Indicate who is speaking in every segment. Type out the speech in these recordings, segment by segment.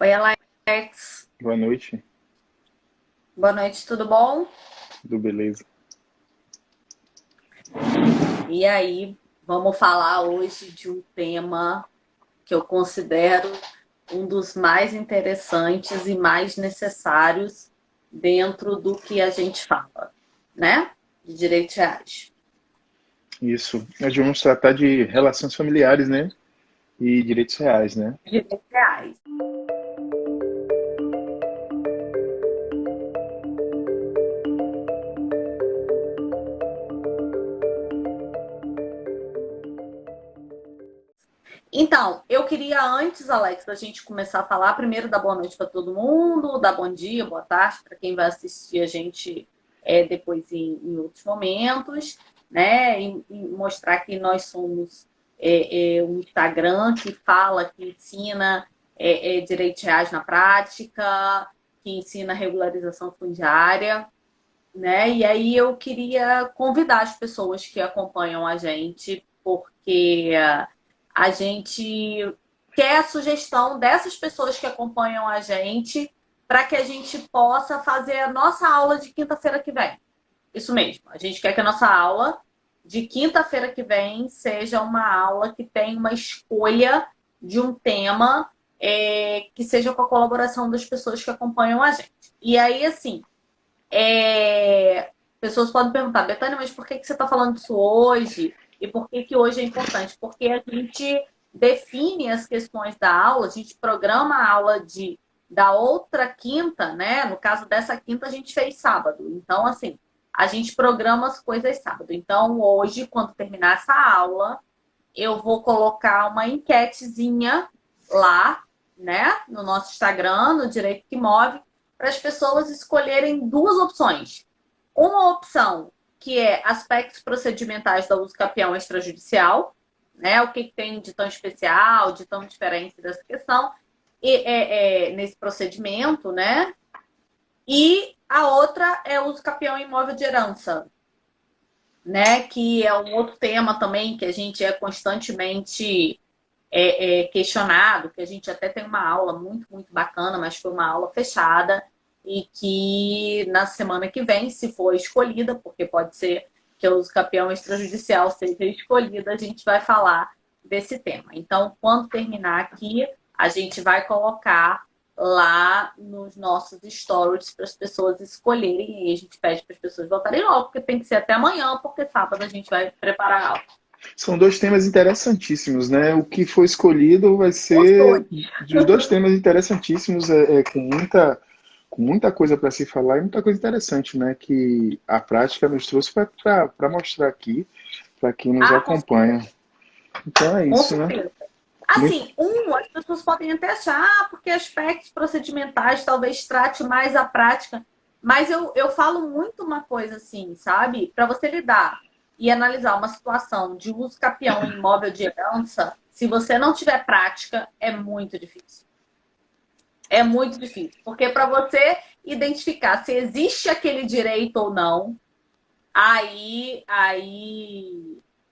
Speaker 1: Oi, Alex.
Speaker 2: Boa noite,
Speaker 1: Boa noite, tudo bom?
Speaker 2: tudo beleza?
Speaker 1: E aí, vamos falar hoje de um tema que eu considero um dos mais interessantes e mais necessários dentro do que a gente fala, né? De direitos reais.
Speaker 2: Isso. Nós vamos tratar de relações familiares, né? E direitos reais, né?
Speaker 1: Direitos reais. Então, eu queria antes, Alex, da gente começar a falar, primeiro dar boa noite para todo mundo, dar bom dia, boa tarde para quem vai assistir a gente depois em outros momentos, né? E mostrar que nós somos um Instagram que fala, que ensina direitos reais na prática, que ensina regularização fundiária, né? E aí eu queria convidar as pessoas que acompanham a gente, porque a gente quer a sugestão dessas pessoas que acompanham a gente para que a gente possa fazer a nossa aula de quinta-feira que vem. Isso mesmo. A gente quer que a nossa aula de quinta-feira que vem seja uma aula que tenha uma escolha de um tema que seja com a colaboração das pessoas que acompanham a gente. E aí, assim, pessoas podem perguntar, Betânia, mas por que você está falando disso hoje? E por que hoje é importante? Porque a gente define as questões da aula, a gente programa a aula da outra quinta, né? No caso dessa quinta, a gente fez sábado. Então, assim, a gente programa as coisas sábado. Então, hoje, quando terminar essa aula, eu vou colocar uma enquetezinha lá, né? No nosso Instagram, no Direito que Move, para as pessoas escolherem duas opções. Uma opção que é aspectos procedimentais da uso capião extrajudicial, né? O que tem de tão especial, de tão diferente dessa questão, nesse procedimento, né? E a outra é o uso capião imóvel de herança, né? Que é um outro tema também que a gente é constantemente questionado, que a gente até tem uma aula muito, muito bacana, mas foi uma aula fechada, e que na semana que vem, se for escolhida, porque pode ser que o uso capião extrajudicial seja escolhida, a gente vai falar desse tema. Então, quando terminar aqui, a gente vai colocar lá nos nossos stories para as pessoas escolherem, e a gente pede para as pessoas votarem logo, porque tem que ser até amanhã, porque sábado a gente vai preparar a aula.
Speaker 2: São dois temas interessantíssimos, né? O que foi escolhido vai
Speaker 1: Os dois.
Speaker 2: ser dos dois temas interessantíssimos, com muita coisa para se falar e muita coisa interessante, né? Que a prática nos trouxe para mostrar aqui, para quem nos
Speaker 1: Ah, com
Speaker 2: acompanha. Então é
Speaker 1: Com
Speaker 2: isso, né?
Speaker 1: certeza.
Speaker 2: Muito,
Speaker 1: Assim, as pessoas podem até achar, porque aspectos procedimentais talvez trate mais a prática, mas eu falo muito uma coisa assim, sabe? Para você lidar e analisar uma situação de uso capião em imóvel de herança, se você não tiver prática, é muito difícil. É muito difícil, porque para você identificar se existe aquele direito ou não, aí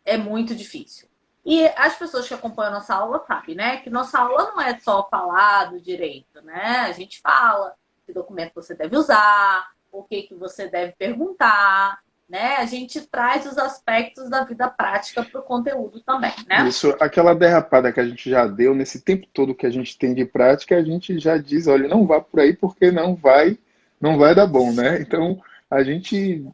Speaker 1: é muito difícil. E as pessoas que acompanham a nossa aula sabem, né? Que nossa aula não é só falar do direito, né? A gente fala que documento você deve usar, o que você deve perguntar, né? A gente traz os aspectos da vida prática para o conteúdo também, né?
Speaker 2: isso, aquela derrapada que a gente já deu nesse tempo todo que a gente tem de prática, a gente já diz, olha, não vá por aí porque não vai dar bom, né? Então, a gente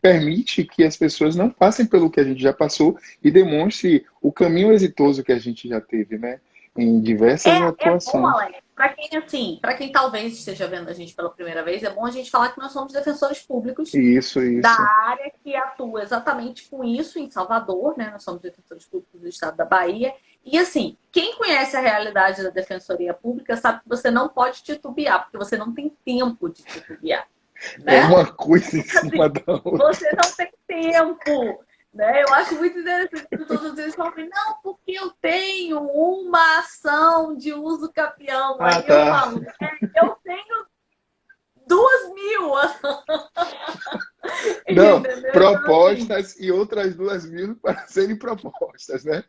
Speaker 2: permite que as pessoas não passem pelo que a gente já passou e demonstre o caminho exitoso que a gente já teve, né? Em diversas
Speaker 1: É bom,
Speaker 2: atuações.
Speaker 1: Alex, para quem assim, para quem talvez esteja vendo a gente pela primeira vez, é bom a gente falar que nós somos defensores públicos da
Speaker 2: Isso.
Speaker 1: área que atua exatamente com isso em Salvador, né? Nós somos defensores públicos do estado da Bahia. E assim, quem conhece a realidade da defensoria pública sabe que você não pode titubear, porque você não tem tempo de titubear,
Speaker 2: É
Speaker 1: né?
Speaker 2: uma coisa em
Speaker 1: Assim,
Speaker 2: cima da outra.
Speaker 1: você não tem tempo, né? Eu acho muito interessante que todos eles falam assim, não, porque eu tenho uma ação de uso capião.
Speaker 2: Ah,
Speaker 1: Aí eu
Speaker 2: tá.
Speaker 1: falo, eu tenho 2.000,
Speaker 2: Não,
Speaker 1: entendeu? Então, assim,
Speaker 2: propostas e outras 2.000 para serem propostas, né?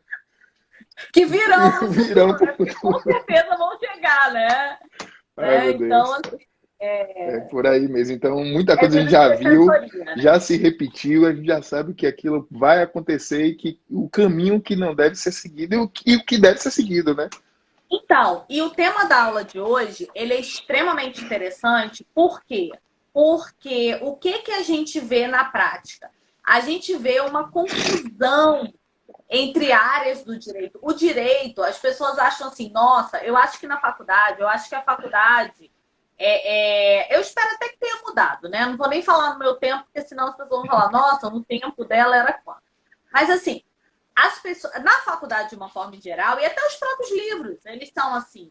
Speaker 1: que virão no
Speaker 2: Virão
Speaker 1: futuro,
Speaker 2: para o
Speaker 1: né? Porque com
Speaker 2: futuro.
Speaker 1: certeza vão chegar, né?
Speaker 2: Ai,
Speaker 1: né?
Speaker 2: meu
Speaker 1: Então,
Speaker 2: Deus.
Speaker 1: assim,
Speaker 2: É por aí mesmo. Então, muita
Speaker 1: é
Speaker 2: coisa a gente
Speaker 1: vida de
Speaker 2: já viu,
Speaker 1: defensoria, né?
Speaker 2: já se repetiu, a gente já sabe que aquilo vai acontecer e que o caminho que não deve ser seguido e o que deve ser seguido, né?
Speaker 1: Então, e o tema da aula de hoje, ele é extremamente interessante, por quê? Porque o que que a gente vê na prática? A gente vê uma confusão entre áreas do direito. O direito, as pessoas acham assim, nossa, eu acho que na faculdade, eu acho que a faculdade eu espero até que tenha mudado, né? Não vou nem falar no meu tempo, porque senão as pessoas vão falar, nossa, no tempo dela era quando. Mas assim, as pessoas, na faculdade de uma forma geral, e até os próprios livros, eles são assim,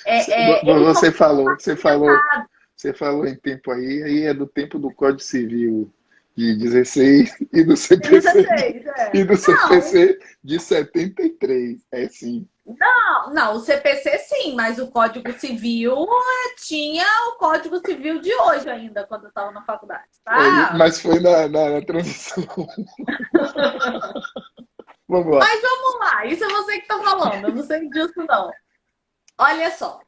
Speaker 1: eles são
Speaker 2: Você falou, você falou,
Speaker 1: compartimentados.
Speaker 2: você falou em tempo aí é do tempo do Código Civil de 16 e do CPC
Speaker 1: 16,
Speaker 2: e do
Speaker 1: Não,
Speaker 2: CPC de 73. É sim.
Speaker 1: não, o CPC sim, mas o Código Civil tinha o Código Civil de hoje ainda, quando eu estava na faculdade, tá?
Speaker 2: Mas foi na transição. Vamos lá.
Speaker 1: Mas vamos lá, isso é você que está falando, eu não sei disso não. Olha só,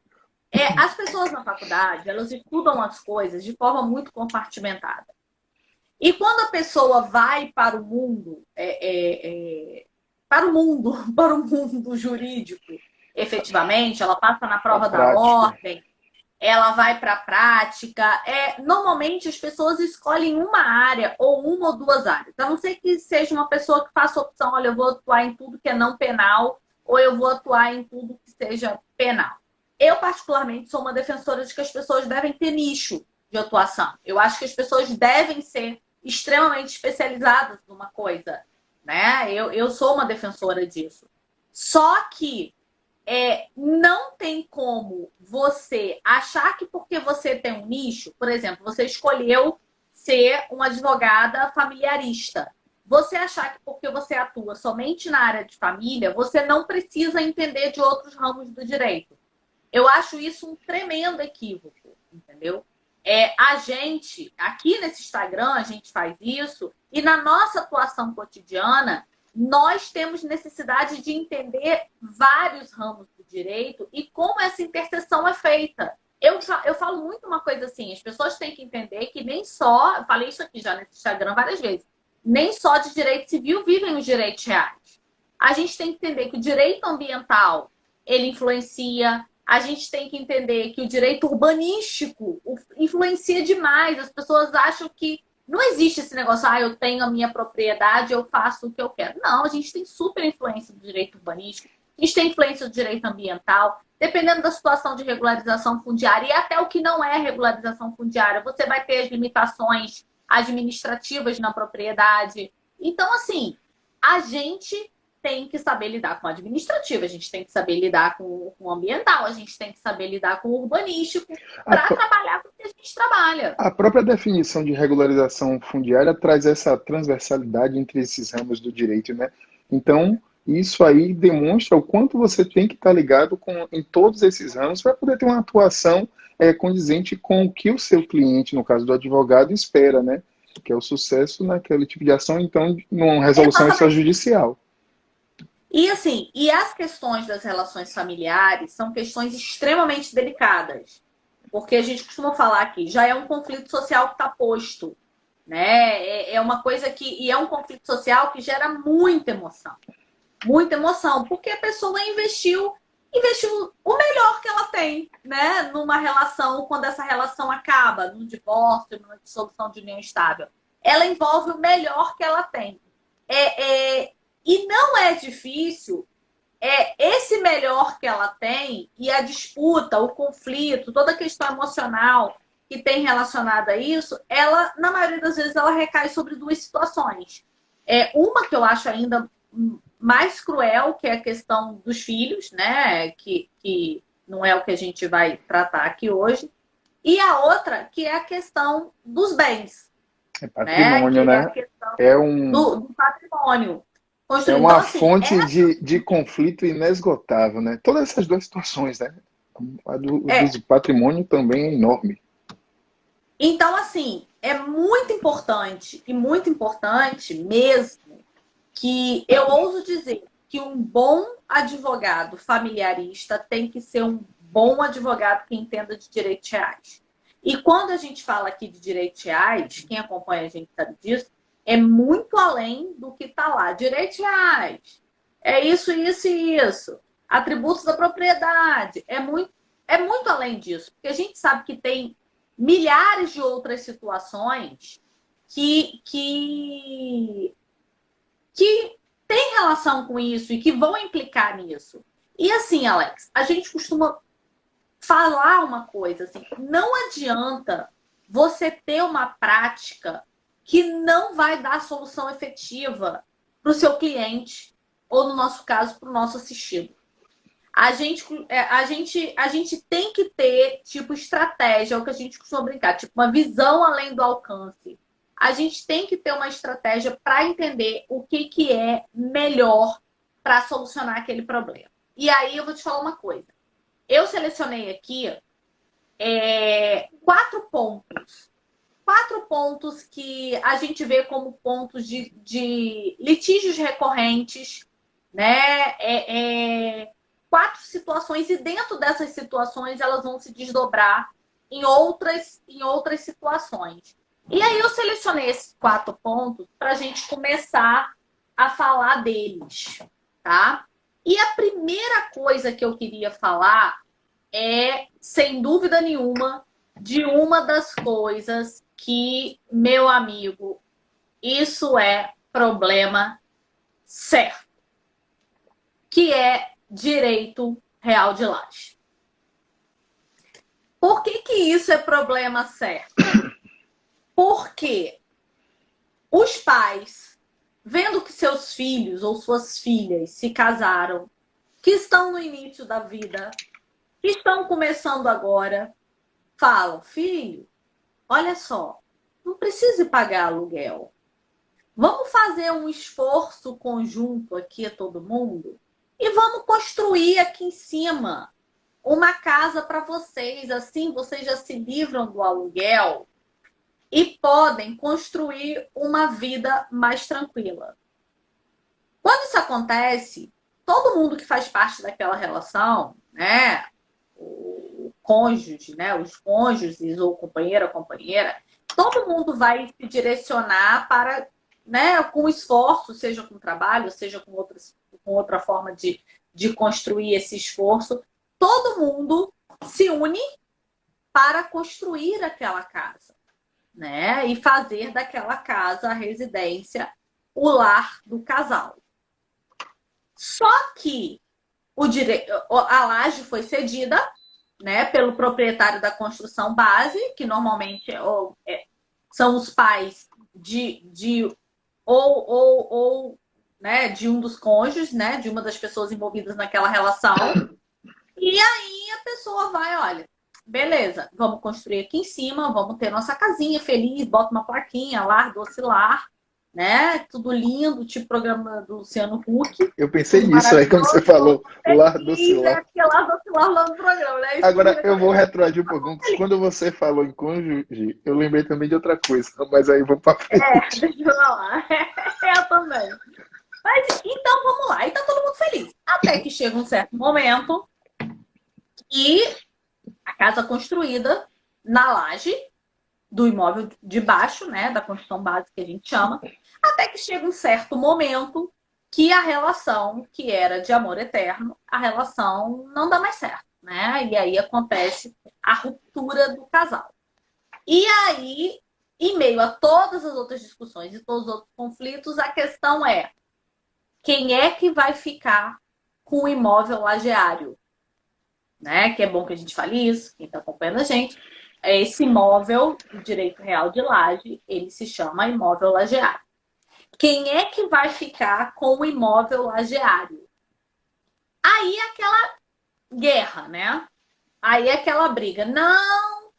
Speaker 1: as pessoas na faculdade, elas estudam as coisas de forma muito compartimentada. E quando a pessoa vai para o mundo, para o mundo, para o mundo jurídico, efetivamente, ela passa na
Speaker 2: A
Speaker 1: prova da
Speaker 2: prática.
Speaker 1: ordem, ela vai para a prática. Normalmente as pessoas escolhem uma área ou uma ou duas áreas. A não ser que seja uma pessoa que faça opção, olha, eu vou atuar em tudo que é não penal ou eu vou atuar em tudo que seja penal. Eu, particularmente, sou uma defensora de que as pessoas devem ter nicho de atuação. Eu acho que as pessoas devem ser extremamente especializadas numa coisa, né? Eu sou uma defensora disso. Só que não tem como você achar que porque você tem um nicho, por exemplo, você escolheu ser uma advogada familiarista. Você achar que porque você atua somente na área de família, você não precisa entender de outros ramos do direito. Eu acho isso um tremendo equívoco, entendeu? A gente, aqui nesse Instagram, a gente faz isso, e na nossa atuação cotidiana, nós temos necessidade de entender vários ramos do direito e como essa interseção é feita. Eu falo muito uma coisa assim, as pessoas têm que entender que nem só, eu falei isso aqui já nesse Instagram várias vezes, nem só de direito civil vivem os direitos reais. A gente tem que entender que o direito ambiental, ele influencia. A gente tem que entender que o direito urbanístico influencia demais. As pessoas acham que não existe esse negócio, eu tenho a minha propriedade, eu faço o que eu quero. Não, a gente tem super influência do direito urbanístico, a gente tem influência do direito ambiental, dependendo da situação de regularização fundiária e até o que não é regularização fundiária. Você vai ter as limitações administrativas na propriedade. Então, assim, a gente tem que saber lidar com o administrativo, a gente tem que saber lidar com o ambiental, a gente tem que saber lidar com o urbanístico
Speaker 2: A,
Speaker 1: para trabalhar com o que a gente trabalha.
Speaker 2: a própria definição de regularização fundiária traz essa transversalidade entre esses ramos do direito, né? Então, isso aí demonstra o quanto você tem que estar ligado em todos esses ramos para poder ter uma atuação condizente com o que o seu cliente, no caso do advogado, espera, né? Que é o sucesso naquele tipo de ação, então, numa resolução
Speaker 1: Exatamente.
Speaker 2: extrajudicial.
Speaker 1: E assim, e as questões das relações familiares são questões extremamente delicadas. Porque a gente costuma falar aqui, já é um conflito social que está posto, né? É uma coisa e é um conflito social que gera muita emoção, porque a pessoa investiu o melhor que ela tem, né? Numa relação, quando essa relação acaba, num divórcio, numa dissolução de união estável. Ela envolve o melhor que ela tem. E não é difícil esse melhor que ela tem e a disputa, o conflito, toda a questão emocional que tem relacionada a isso, ela, na maioria das vezes, ela recai sobre duas situações. Uma que eu acho ainda mais cruel, que é a questão dos filhos, né? Que não é o que a gente vai tratar aqui hoje. E a outra, que é a questão dos bens,
Speaker 2: É
Speaker 1: né?
Speaker 2: patrimônio,
Speaker 1: Que é a
Speaker 2: né?
Speaker 1: questão
Speaker 2: É um,
Speaker 1: do patrimônio
Speaker 2: É
Speaker 1: construído. Então,
Speaker 2: uma
Speaker 1: assim,
Speaker 2: fonte de conflito inesgotável, né? Todas essas duas situações, né? Do patrimônio também é enorme.
Speaker 1: então, assim, é muito importante mesmo, que eu ouso dizer que um bom advogado familiarista tem que ser um bom advogado que entenda de direitos reais. E quando a gente fala aqui de direitos reais, quem acompanha a gente sabe disso, é muito além do que está lá. Direitos reais, é isso, isso e isso. Atributos da propriedade, é muito além disso. Porque a gente sabe que tem milhares de outras situações que tem relação com isso e que vão implicar nisso. E assim, Alex, a gente costuma falar uma coisa assim, não adianta você ter uma prática que não vai dar solução efetiva para o seu cliente, ou no nosso caso, para o nosso assistido. A gente tem que ter, tipo, estratégia, é o que a gente costuma brincar, tipo, uma visão além do alcance. A gente tem que ter uma estratégia para entender o que é melhor para solucionar aquele problema. E aí eu vou te falar uma coisa. Eu selecionei aqui 4 pontos. 4 pontos que a gente vê como pontos de litígios recorrentes, né? 4 situações, e dentro dessas situações elas vão se desdobrar em outras situações. E aí eu selecionei esses 4 pontos para a gente começar a falar deles, tá? E a primeira coisa que eu queria falar é, sem dúvida nenhuma, de uma das coisas que, meu amigo, isso é problema certo, que é direito real de laje. Por que isso é problema certo? Porque os pais, vendo que seus filhos ou suas filhas se casaram, que estão no início da vida, que estão começando agora, falam: filho, olha só, não precisa pagar aluguel. Vamos fazer um esforço conjunto aqui, todo mundo, e vamos construir aqui em cima uma casa para vocês. Assim, vocês já se livram do aluguel e podem construir uma vida mais tranquila. Quando isso acontece, todo mundo que faz parte daquela relação, né, o cônjuge, né, os cônjuges ou companheiro ou companheira, todo mundo vai se direcionar para, né, com esforço, seja com trabalho, seja com outra forma de construir esse esforço, todo mundo se une para construir aquela casa, né, e fazer daquela casa a residência, o lar do casal. Só que a laje foi cedida, né, pelo proprietário da construção base, que normalmente são os pais né, de um dos cônjuges, né, de uma das pessoas envolvidas naquela relação. E aí a pessoa vai, olha, beleza, vamos construir aqui em cima, vamos ter nossa casinha feliz, bota uma plaquinha, lar, doce lar, né? Tudo lindo, tipo programa do Luciano Huck.
Speaker 2: Eu pensei nisso aí quando você falou lar, doce lar.
Speaker 1: É porque lar, doce lar lá no programa, né?
Speaker 2: Agora eu vou retroagir um pouquinho. Quando você falou em cônjuge, eu lembrei também de outra coisa, mas aí vamos para frente.
Speaker 1: Deixa eu falar. Eu também. Mas então vamos lá, e tá todo mundo feliz. Até que chega um certo momento e a casa construída na laje do imóvel de baixo, né, da construção básica que a gente chama, até que chega um certo momento que a relação, que era de amor eterno, a relação não dá mais certo, né? E aí acontece a ruptura do casal. E aí, em meio a todas as outras discussões e todos os outros conflitos, a questão é: quem é que vai ficar com o imóvel lajeário? Né? Que é bom que a gente fale isso, quem está acompanhando a gente. Esse imóvel, o direito real de laje, ele se chama imóvel lajeário. Quem é que vai ficar com o imóvel lajeário? Aí aquela guerra, né? Aí aquela briga. Não!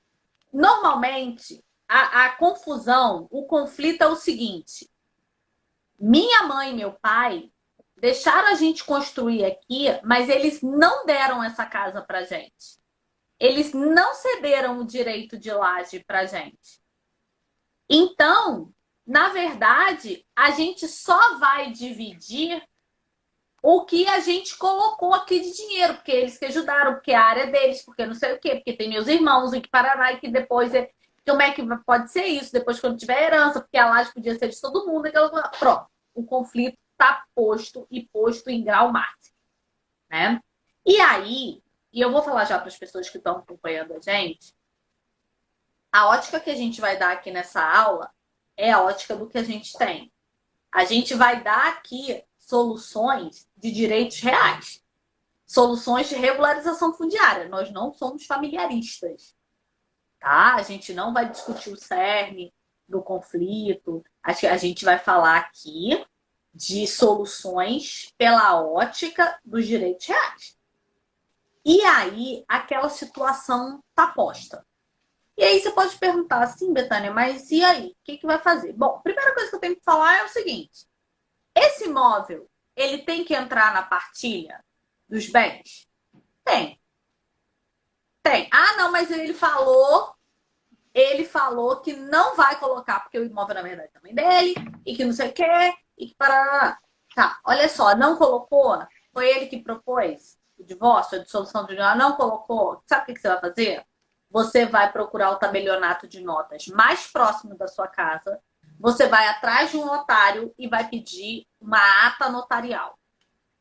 Speaker 1: Normalmente, a confusão, o conflito é o seguinte: minha mãe e meu pai deixaram a gente construir aqui, mas eles não deram essa casa pra gente. Eles não cederam o direito de laje pra gente. Então, na verdade, a gente só vai dividir o que a gente colocou aqui de dinheiro, porque eles que ajudaram, porque a área deles, porque não sei o quê, porque tem meus irmãos em que Paraná e que depois é. Como é que pode ser isso? Depois, quando tiver herança, porque a laje podia ser de todo mundo. Pronto, o conflito está posto e posto em grau máximo, né? E aí, e eu vou falar já para as pessoas que estão acompanhando a gente, a ótica que a gente vai dar aqui nessa aula é a ótica do que a gente tem. A gente vai dar aqui soluções de direitos reais, soluções de regularização fundiária. Nós não somos familiaristas, tá? A gente não vai discutir o cerne do conflito. A gente vai falar aqui de soluções pela ótica dos direitos reais. E aí, aquela situação tá posta. E aí você pode perguntar assim, Betânia, mas e aí? O que vai fazer? Bom, a primeira coisa que eu tenho que falar é o seguinte. Esse imóvel, ele tem que entrar na partilha dos bens? Tem. Tem. Ah, não, mas ele falou que não vai colocar, porque o imóvel, na verdade, também é dele, e que não sei o quê, e que para. Tá, olha só, não colocou, foi ele que propôs o divórcio, a dissolução de união, não colocou. Sabe o que você vai fazer? Você vai procurar o tabelionato de notas mais próximo da sua casa, você vai atrás de um notário e vai pedir uma ata notarial.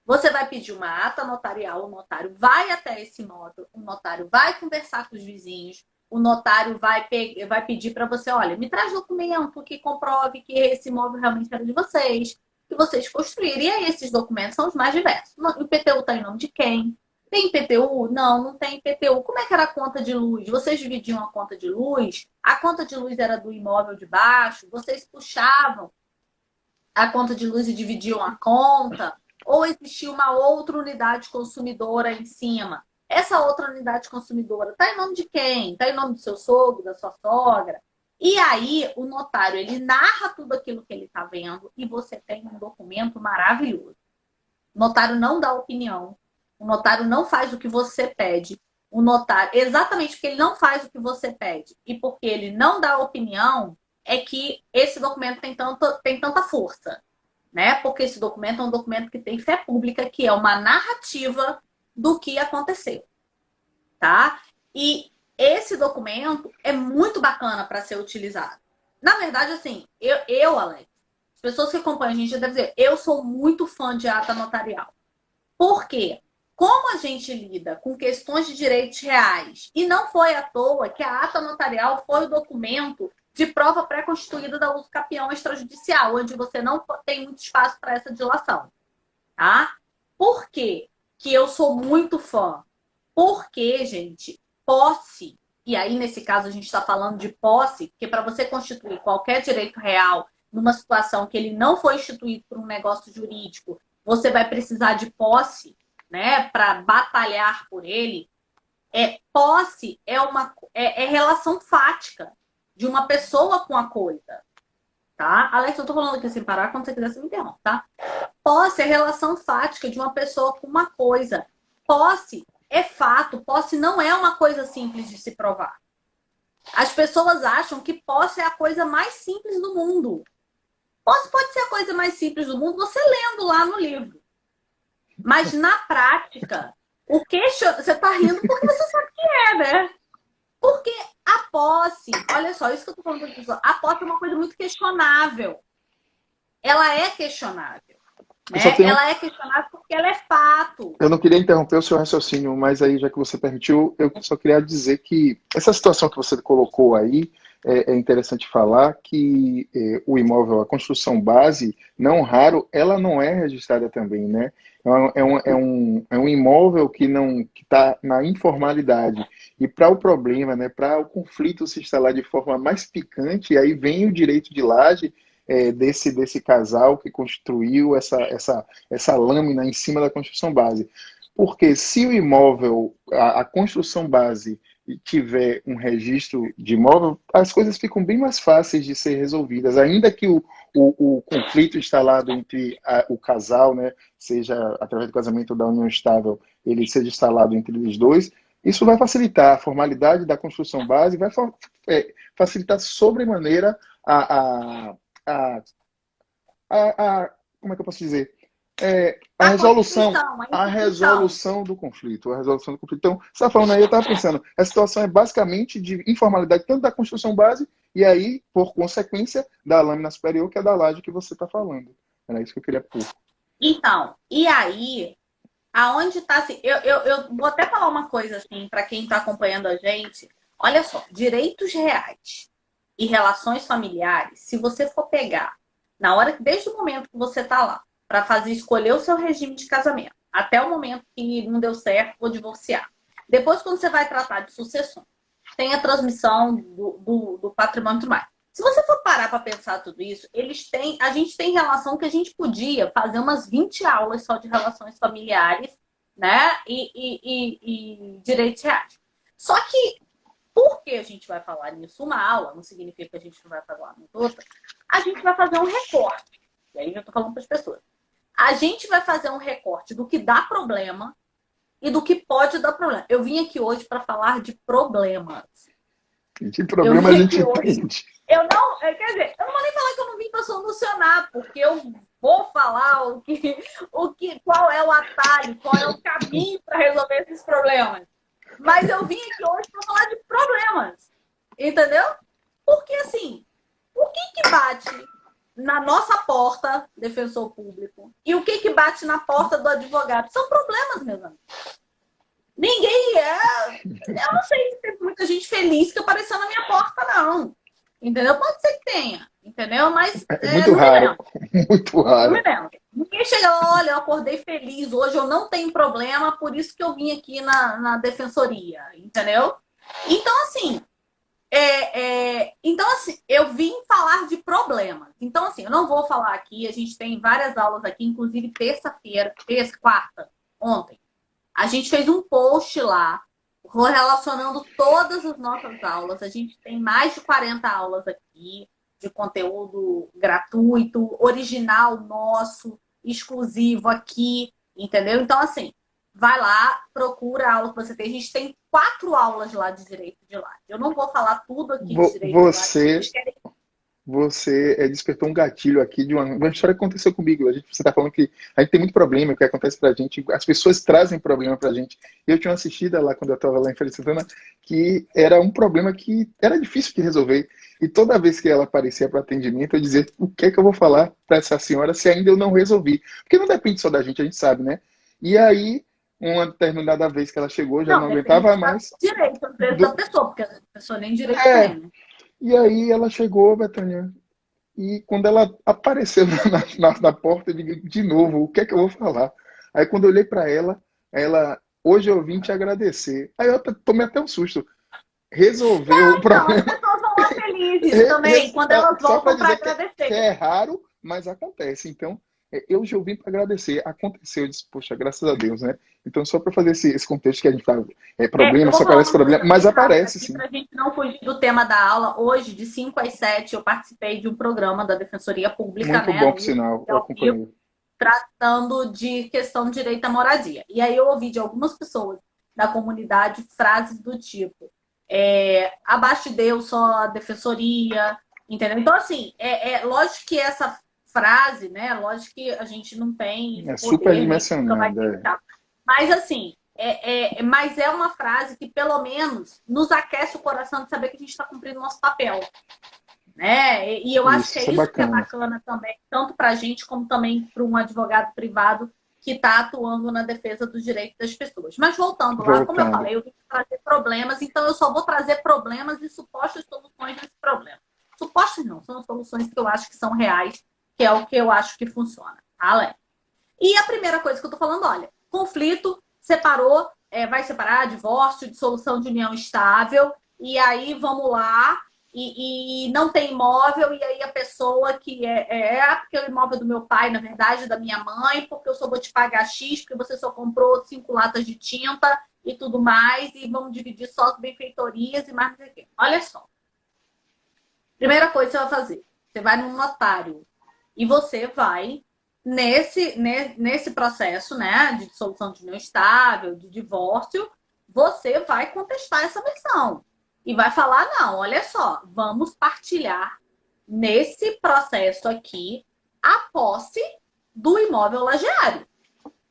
Speaker 1: Você vai pedir uma ata notarial, o notário vai até esse imóvel, o notário vai conversar com os vizinhos, o notário vai pedir para você, olha, me traz documento que comprove que esse imóvel realmente era de vocês, que vocês construíram. E aí esses documentos são os mais diversos. O IPTU está em nome de quem? Tem IPTU? Não, não tem IPTU. Como é que era a conta de luz? Vocês dividiam a conta de luz? A conta de luz era do imóvel de baixo? Vocês puxavam a conta de luz e dividiam a conta? Ou existia uma outra unidade consumidora em cima? Essa outra unidade consumidora está em nome de quem? Está em nome do seu sogro, da sua sogra? E aí, o notário, ele narra tudo aquilo que ele está vendo e você tem um documento maravilhoso. O notário não dá opinião. O notário não faz o que você pede. O notário, exatamente porque ele não faz o que você pede e porque ele não dá opinião, é que esse documento tem tanta força, né? Porque esse documento é um documento que tem fé pública, que é uma narrativa do que aconteceu, tá? E esse documento é muito bacana para ser utilizado. Na verdade, assim, Alex, as pessoas que acompanham a gente já devem dizer, eu sou muito fã de ata notarial. Por quê? Como a gente lida com questões de direitos reais, e não foi à toa que a ata notarial foi o documento de prova pré-constituída da uso capião extrajudicial, onde você não tem muito espaço para essa dilação, tá? Por quê que eu sou muito fã? Porque, gente, posse, e aí nesse caso a gente está falando de posse, porque para você constituir qualquer direito real numa situação que ele não foi instituído por um negócio jurídico, você vai precisar de posse, né, para batalhar por ele. Posse é relação fática de uma pessoa com a coisa, tá? Alex, eu tô falando aqui sem parar, quando você quiser você me interrompe, tá? Posse é relação fática de uma pessoa com uma coisa. Posse é fato, posse não é uma coisa simples de se provar. As pessoas acham que posse é a coisa mais simples do mundo. Posse pode ser a coisa mais simples do mundo, você lendo lá no livro. Mas na prática, você tá rindo porque você sabe que né? Porque a posse, olha só, isso que eu tô falando para as pessoas, a posse é uma coisa muito questionável. Ela é questionável. Né? Ela é questionável porque ela é fato.
Speaker 2: Eu não queria interromper o seu raciocínio, mas aí, já que você permitiu, eu só queria dizer que essa situação que você colocou aí, é interessante falar que o imóvel, a construção base, não raro, ela não é registrada também, né? É um imóvel que não está na informalidade. E para o problema, né, para o conflito se instalar de forma mais picante, aí vem o direito de laje desse casal que construiu essa lâmina em cima da construção base. Porque se o imóvel, a construção base, tiver um registro de imóvel, as coisas ficam bem mais fáceis de ser resolvidas, ainda que o conflito instalado entre o casal, né, seja através do casamento ou da união estável, ele seja instalado entre os dois, isso vai facilitar a formalidade da construção base, vai facilitar sobremaneira como é que eu posso dizer? A
Speaker 1: A
Speaker 2: resolução,
Speaker 1: Constituição, a
Speaker 2: a
Speaker 1: instituição.
Speaker 2: resolução do conflito, a resolução do conflito. Então, você está falando aí, eu estava pensando, a situação é basicamente de informalidade, tanto da Constituição base, e aí, por consequência, da lâmina superior, que é da laje que você está falando. Era isso que eu queria pôr.
Speaker 1: Então, e aí, aonde está assim? Eu vou até falar uma coisa assim, para quem está acompanhando a gente. Olha só, direitos reais e relações familiares, se você for pegar, na hora que, desde o momento que você está lá, para fazer escolher o seu regime de casamento, até o momento que não deu certo, vou divorciar. Depois, quando você vai tratar de sucessão, tem a transmissão do patrimônio e tudo mais. Se você for parar para pensar tudo isso, a gente tem relação que a gente podia fazer umas 20 aulas só de relações familiares, né? E direitos reais. Só que, porque a gente vai falar nisso uma aula, não significa que a gente não vai falar em outra, a gente vai fazer um recorte. E aí eu estou falando para as pessoas. A gente vai fazer um recorte do que dá problema e do que pode dar problema. Eu vim aqui hoje para falar de problemas.
Speaker 2: Que
Speaker 1: Eu
Speaker 2: problema a
Speaker 1: vim
Speaker 2: gente
Speaker 1: aqui hoje.
Speaker 2: entende?
Speaker 1: Quer dizer, eu não vou nem falar que eu não vim para solucionar, porque eu vou falar qual é o atalho, qual é o caminho para resolver esses problemas. Mas eu vim aqui hoje para falar de problemas, entendeu? Porque assim, o que bate na nossa porta, defensor público, e o que bate na porta do advogado? São problemas, meus amigos. Ninguém é. Eu não sei se tem muita gente feliz que apareceu na minha porta, não. Entendeu? Pode ser que tenha, entendeu? Mas
Speaker 2: É muito
Speaker 1: não me
Speaker 2: raro,
Speaker 1: lembro.
Speaker 2: muito
Speaker 1: Não me
Speaker 2: raro.
Speaker 1: lembro. Ninguém chega lá, olha, eu acordei feliz, hoje eu não tenho problema, por isso que eu vim aqui na defensoria, entendeu? Então, assim, eu vim falar de problemas. Então, assim, eu não vou falar aqui, a gente tem várias aulas aqui, inclusive terça-feira, quarta, ontem. A gente fez um post lá, relacionando todas as nossas aulas. A gente tem mais de 40 aulas aqui, de conteúdo gratuito, original nosso, exclusivo aqui, entendeu? Então, assim, vai lá, procura a aula que você tem. A gente tem 4 aulas lá de direito de lá. Eu não vou falar tudo aqui de direito de lá.
Speaker 2: Você despertou um gatilho aqui de uma história que aconteceu comigo. Você está falando que a gente tem muito problema, o que acontece pra gente, as pessoas trazem problema pra gente. Eu tinha uma assistida lá quando eu estava lá em Feira de Santana, que era um problema que era difícil de resolver. E toda vez que ela aparecia para atendimento, eu dizia, o que é que eu vou falar para essa senhora se ainda eu não resolvi? Porque não depende só da gente sabe, né? E aí, uma determinada vez que ela chegou, já não
Speaker 1: Não, depende
Speaker 2: aguentava
Speaker 1: do
Speaker 2: mais.
Speaker 1: direito, às vezes, da pessoa, porque a pessoa nem direito
Speaker 2: É,
Speaker 1: tem, né?
Speaker 2: e aí ela chegou, Betânia, e quando ela apareceu na porta, eu digo, de novo, o que é que eu vou falar? Aí quando eu olhei para ela, hoje eu vim te agradecer. Aí eu tomei até um susto. Resolveu o
Speaker 1: Então, as
Speaker 2: problema.
Speaker 1: pessoas vão lá felizes também, quando elas
Speaker 2: Só para
Speaker 1: voltam para
Speaker 2: dizer que
Speaker 1: agradecer.
Speaker 2: é raro, mas acontece. Então, eu já vim para agradecer. Aconteceu, eu disse, poxa, graças a Deus, né? Então, só para fazer esse contexto que a gente fala,
Speaker 1: Eu
Speaker 2: problema,
Speaker 1: vou
Speaker 2: só
Speaker 1: falar
Speaker 2: parece
Speaker 1: uma coisa
Speaker 2: problema, mas
Speaker 1: bem rápida
Speaker 2: aparece
Speaker 1: aqui
Speaker 2: sim.
Speaker 1: para a gente não fugir do tema da aula. Hoje, de 5 às 7, eu participei de um programa da Defensoria Pública,
Speaker 2: Muito
Speaker 1: né,
Speaker 2: bom,
Speaker 1: no
Speaker 2: por
Speaker 1: YouTube,
Speaker 2: sinal, eu
Speaker 1: ao vivo,
Speaker 2: acompanhei.
Speaker 1: tratando de questão de direito à moradia. E aí eu ouvi de algumas pessoas da comunidade frases do tipo: abaixo de Deus só a defensoria, entendeu? Então, assim, lógico que essa frase, né? Lógico que a gente não tem esse
Speaker 2: É
Speaker 1: poder, nem nunca vai ter e
Speaker 2: superdimensionada.
Speaker 1: tal. Mas, assim, mas é uma frase que, pelo menos, nos aquece o coração de saber que a gente está cumprindo o nosso papel. Né? E eu acho que é
Speaker 2: Isso é
Speaker 1: isso que é
Speaker 2: bacana.
Speaker 1: bacana também, tanto para a gente como também para um advogado privado que está atuando na defesa dos direitos das pessoas. Mas voltando lá, como eu
Speaker 2: Voltando.
Speaker 1: falei, eu vim trazer problemas, então eu só vou trazer problemas e supostas soluções desse problema. Supostas não, são soluções que eu acho que são reais, que é o que eu acho que funciona. Tá, Léo? E a primeira coisa que eu tô falando, olha, conflito, separou, vai separar, divórcio, dissolução de união estável, e aí vamos lá, e não tem imóvel, e aí a pessoa que porque o imóvel do meu pai, na verdade, da minha mãe, porque eu só vou te pagar X, porque você só comprou 5 latas de tinta e tudo mais, e vamos dividir só as benfeitorias e mais não sei o quê. Olha só. Primeira coisa que você vai fazer, você vai no notário e você vai nesse processo, né, de dissolução de união estável, de divórcio, você vai contestar essa versão e vai falar, não, olha só, vamos partilhar nesse processo aqui a posse do imóvel lajeário.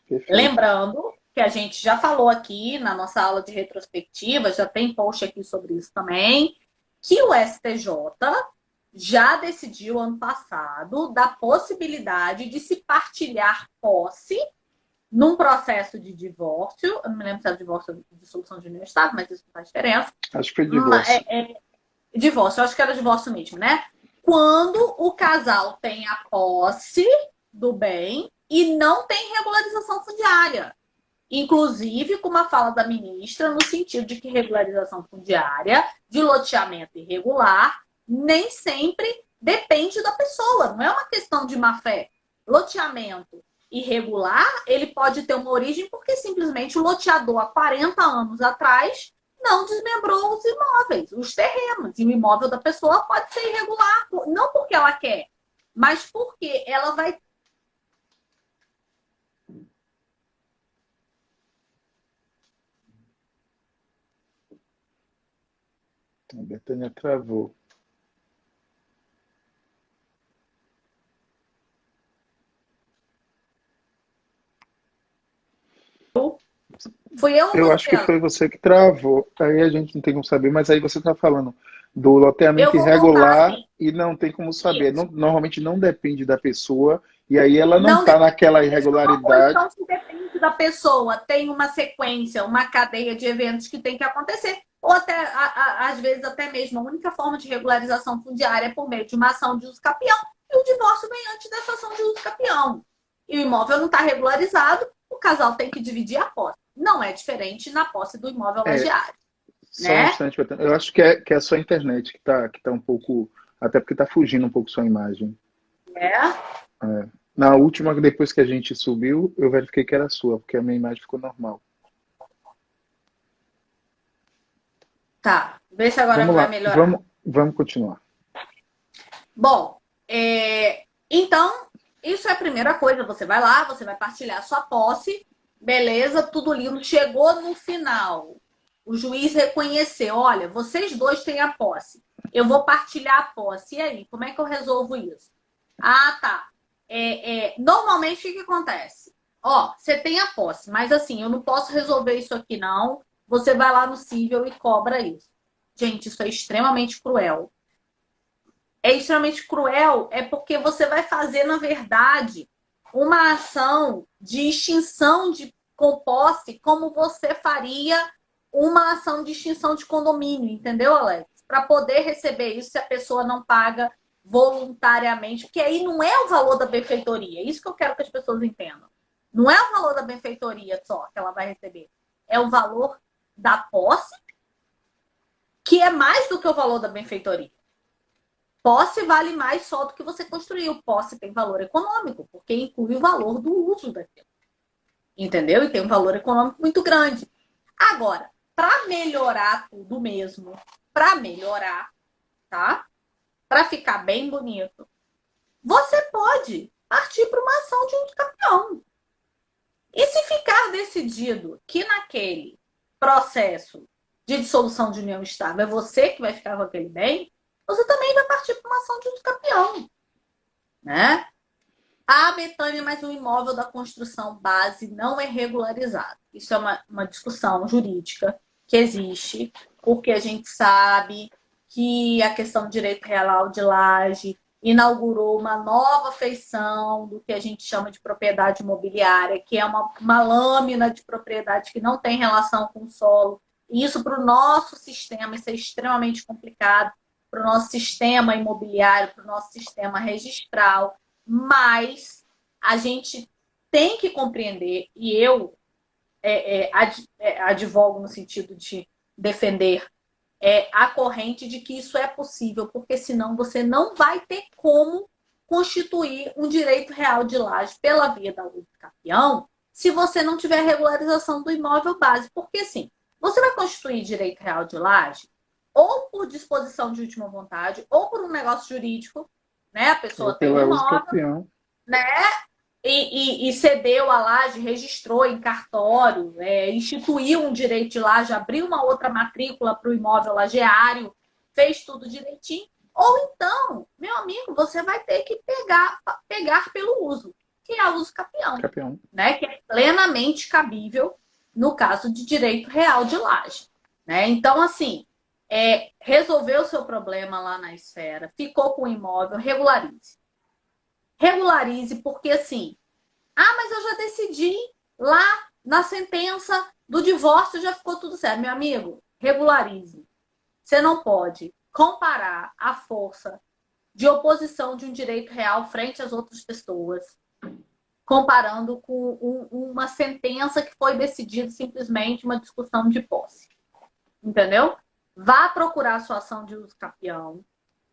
Speaker 2: Perfeito.
Speaker 1: Lembrando que a gente já falou aqui na nossa aula de retrospectiva, já tem post aqui sobre isso também, que o STJ já decidiu ano passado da possibilidade de se partilhar posse num processo de divórcio. Eu não me lembro se era divórcio ou dissolução de união estável, mas isso não faz diferença.
Speaker 2: Acho que foi divórcio.
Speaker 1: Divórcio, eu acho que era divórcio mesmo, né? Quando o casal tem a posse do bem e não tem regularização fundiária. Inclusive com uma fala da ministra no sentido de que regularização fundiária de loteamento irregular nem sempre depende da pessoa, não é uma questão de má-fé. Loteamento irregular, ele pode ter uma origem porque simplesmente o loteador há 40 anos atrás não desmembrou os imóveis, os terrenos. E o imóvel da pessoa pode ser irregular, não porque ela quer, mas porque ela vai.
Speaker 2: A Betânia travou.
Speaker 1: Fui eu ou
Speaker 2: Eu
Speaker 1: você?
Speaker 2: acho que foi você que travou. Aí a gente não tem como saber, mas aí você está falando do
Speaker 1: Eu
Speaker 2: loteamento
Speaker 1: vou voltar
Speaker 2: irregular
Speaker 1: assim.
Speaker 2: e não tem como saber.
Speaker 1: Isso.
Speaker 2: Normalmente não depende da pessoa e aí ela não
Speaker 1: Não
Speaker 2: está
Speaker 1: depende
Speaker 2: naquela
Speaker 1: da pessoa, ou
Speaker 2: irregularidade.
Speaker 1: então se depende da pessoa, tem uma sequência, uma cadeia de eventos que tem que acontecer. Ou até, às vezes, até mesmo a única forma de regularização fundiária é por meio de uma ação de uso capião, e o divórcio vem antes dessa ação de uso capião. E o imóvel não está regularizado, o casal tem que dividir a posse. Não é diferente na posse do imóvel
Speaker 2: É,
Speaker 1: lajeado,
Speaker 2: só um
Speaker 1: né?
Speaker 2: instante, Betânia. Eu acho que é a sua internet que tá um pouco. Até porque está fugindo um pouco sua imagem.
Speaker 1: É.
Speaker 2: É. Na última, depois que a gente subiu, eu verifiquei que era a sua, porque a minha imagem ficou normal.
Speaker 1: Tá, vê se agora
Speaker 2: Vamos
Speaker 1: vai
Speaker 2: lá,
Speaker 1: melhorar.
Speaker 2: vamos continuar.
Speaker 1: Bom, então, isso é a primeira coisa. Você vai lá, você vai partilhar sua posse, beleza, tudo lindo. Chegou no final, o juiz reconheceu, olha, vocês dois têm a posse. Eu vou partilhar a posse. E aí, como é que eu resolvo isso? Ah, tá. Normalmente, o que acontece? Ó, você tem a posse, mas assim, eu não posso resolver isso aqui, não. Você vai lá no cível e cobra isso. Gente, isso é extremamente cruel. É extremamente cruel é porque você vai fazer, na verdade, uma ação de extinção de com posse como você faria uma ação de extinção de condomínio, entendeu, Alex? Para poder receber isso se a pessoa não paga voluntariamente, porque aí não é o valor da benfeitoria. É isso que eu quero que as pessoas entendam. Não é o valor da benfeitoria só que ela vai receber. É o valor da posse, que é mais do que o valor da benfeitoria. Posse vale mais só do que você construiu. Posse tem valor econômico, porque inclui o valor do uso daquilo. Entendeu? E tem um valor econômico muito grande. Agora, para melhorar tudo mesmo, para melhorar, tá? Para ficar bem bonito, você pode partir para uma ação de uso capião. E se ficar decidido que naquele processo de dissolução de união estável é você que vai ficar com aquele bem, você também vai partir para uma ação de uso capião, né? Ah, Betânia, mas o imóvel da construção base não é regularizado. Isso é uma discussão jurídica que existe, porque a gente sabe que a questão do direito real de laje inaugurou uma nova feição do que a gente chama de propriedade imobiliária, que é uma lâmina de propriedade que não tem relação com o solo. E isso, para o nosso sistema, isso é extremamente complicado, para o nosso sistema imobiliário, para o nosso sistema registral. Mas a gente tem que compreender, e eu advogo no sentido de defender a corrente de que isso é possível, porque senão você não vai ter como constituir um direito real de laje pela via da uso capião se você não tiver regularização do imóvel base. Porque, assim, você vai constituir direito real de laje ou por disposição de última vontade, ou por um negócio jurídico, né? A
Speaker 2: Ou
Speaker 1: pessoa tem um
Speaker 2: pela uso
Speaker 1: imóvel,
Speaker 2: campeão.
Speaker 1: né? E cedeu a laje, registrou em cartório, instituiu um direito de laje, abriu uma outra matrícula para o imóvel lajeário, fez tudo direitinho. Ou então, meu amigo, você vai ter que pegar pelo uso. que é a uso capião,
Speaker 2: Campeão.
Speaker 1: né? Que é plenamente cabível no caso de direito real de laje, né? Então, assim, resolveu o seu problema lá na esfera, ficou com o imóvel, regularize. Regularize, porque assim, mas eu já decidi lá na sentença do divórcio, já ficou tudo certo. Meu amigo, regularize. Você não pode comparar a força de oposição de um direito real frente às outras pessoas, comparando com uma sentença que foi decidida simplesmente uma discussão de posse. Entendeu? Vá procurar a sua ação de uso capião,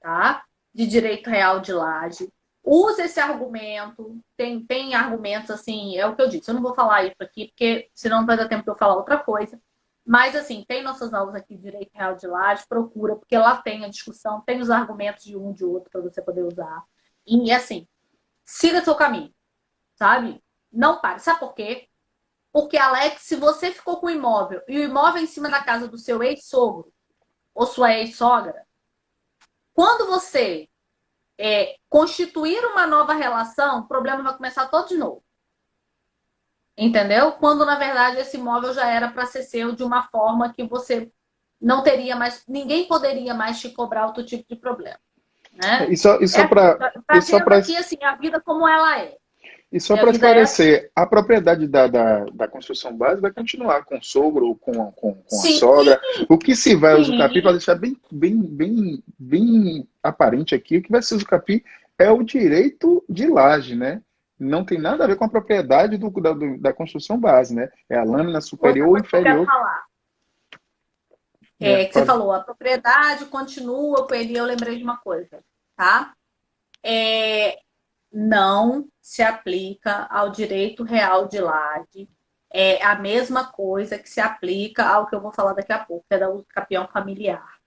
Speaker 1: tá? De direito real de laje. Use esse argumento. Tem argumentos assim, é o que eu disse. Eu não vou falar isso aqui, porque senão não vai dar tempo de eu falar outra coisa. Mas, assim, tem nossas aulas aqui de direito real de laje, procura, porque lá tem a discussão, tem os argumentos de um e de outro para você poder usar. E, assim, siga seu caminho, sabe? Não pare. Sabe por quê? Porque, Alex, se você ficou com o imóvel e o imóvel é em cima da casa do seu ex-sogro ou sua ex-sogra, quando você constituir uma nova relação, o problema vai começar todo de novo. Entendeu? Quando, na verdade, esse imóvel já era para ser seu de uma forma que você não teria mais, ninguém poderia mais te cobrar outro tipo de problema. Né?
Speaker 2: E só
Speaker 1: Trazendo
Speaker 2: para
Speaker 1: aqui assim, a vida como ela é.
Speaker 2: E só
Speaker 1: E a
Speaker 2: para
Speaker 1: vida é assim.
Speaker 2: esclarecer, a propriedade da construção base vai continuar com o sogro ou com a
Speaker 1: Sim,
Speaker 2: sogra. O que se vai usucapi, para
Speaker 1: sim.
Speaker 2: deixar bem aparente aqui, o que vai ser usucapi é o direito de laje, né? Não tem nada a ver com a propriedade da construção base, né? É a lâmina superior
Speaker 1: Outra
Speaker 2: ou
Speaker 1: coisa que eu quero
Speaker 2: inferior.
Speaker 1: falar. Que você falou, a propriedade continua com ele, eu lembrei de uma coisa, tá? Não se aplica ao direito real de laje. É a mesma coisa que se aplica ao que eu vou falar daqui a pouco, que é da uso capião familiar.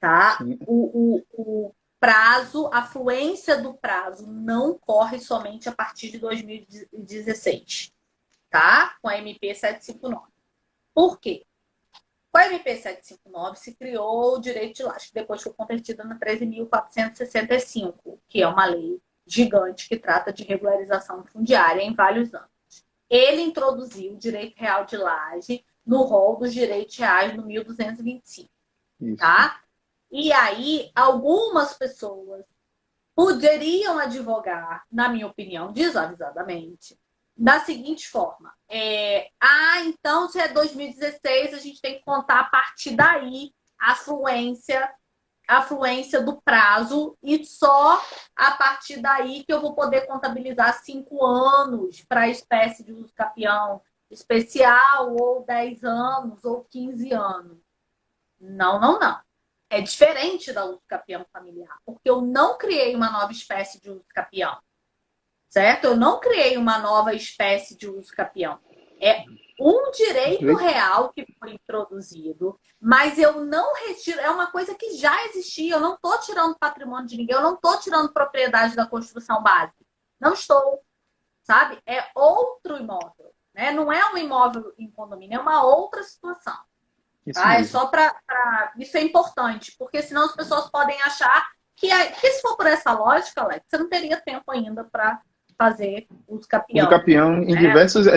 Speaker 1: Tá?
Speaker 2: Sim.
Speaker 1: O prazo, a fluência do prazo não corre somente a partir de 2016, tá? Com a MP 759. Por quê? Com a MP 759 se criou o direito de laje, que depois foi convertida na 13.465, que é uma lei gigante que trata de regularização fundiária em vários anos. Ele introduziu o direito real de laje no rol dos direitos reais no 1225, tá? E aí, algumas pessoas poderiam advogar, na minha opinião, desavisadamente, da seguinte forma. Então, se é 2016, a gente tem que contar a partir daí a fluência do prazo e só a partir daí que eu vou poder contabilizar 5 anos para a espécie de uso capião especial, ou 10 anos, ou 15 anos. Não. É diferente da uso capião familiar, porque eu não criei uma nova espécie de uso capião, certo? Eu não criei uma nova espécie de uso capião. É um direito real que foi introduzido, mas eu não retiro, é uma coisa que já existia, eu não estou tirando patrimônio de ninguém, eu não estou tirando propriedade da construção básica. Não estou, sabe? É outro imóvel, né? Não é um imóvel em condomínio, é uma outra situação. É só isso é importante, porque senão as pessoas podem achar que se for por essa lógica, Alex, você não teria tempo ainda para fazer os capião.
Speaker 2: Uso capião em diversos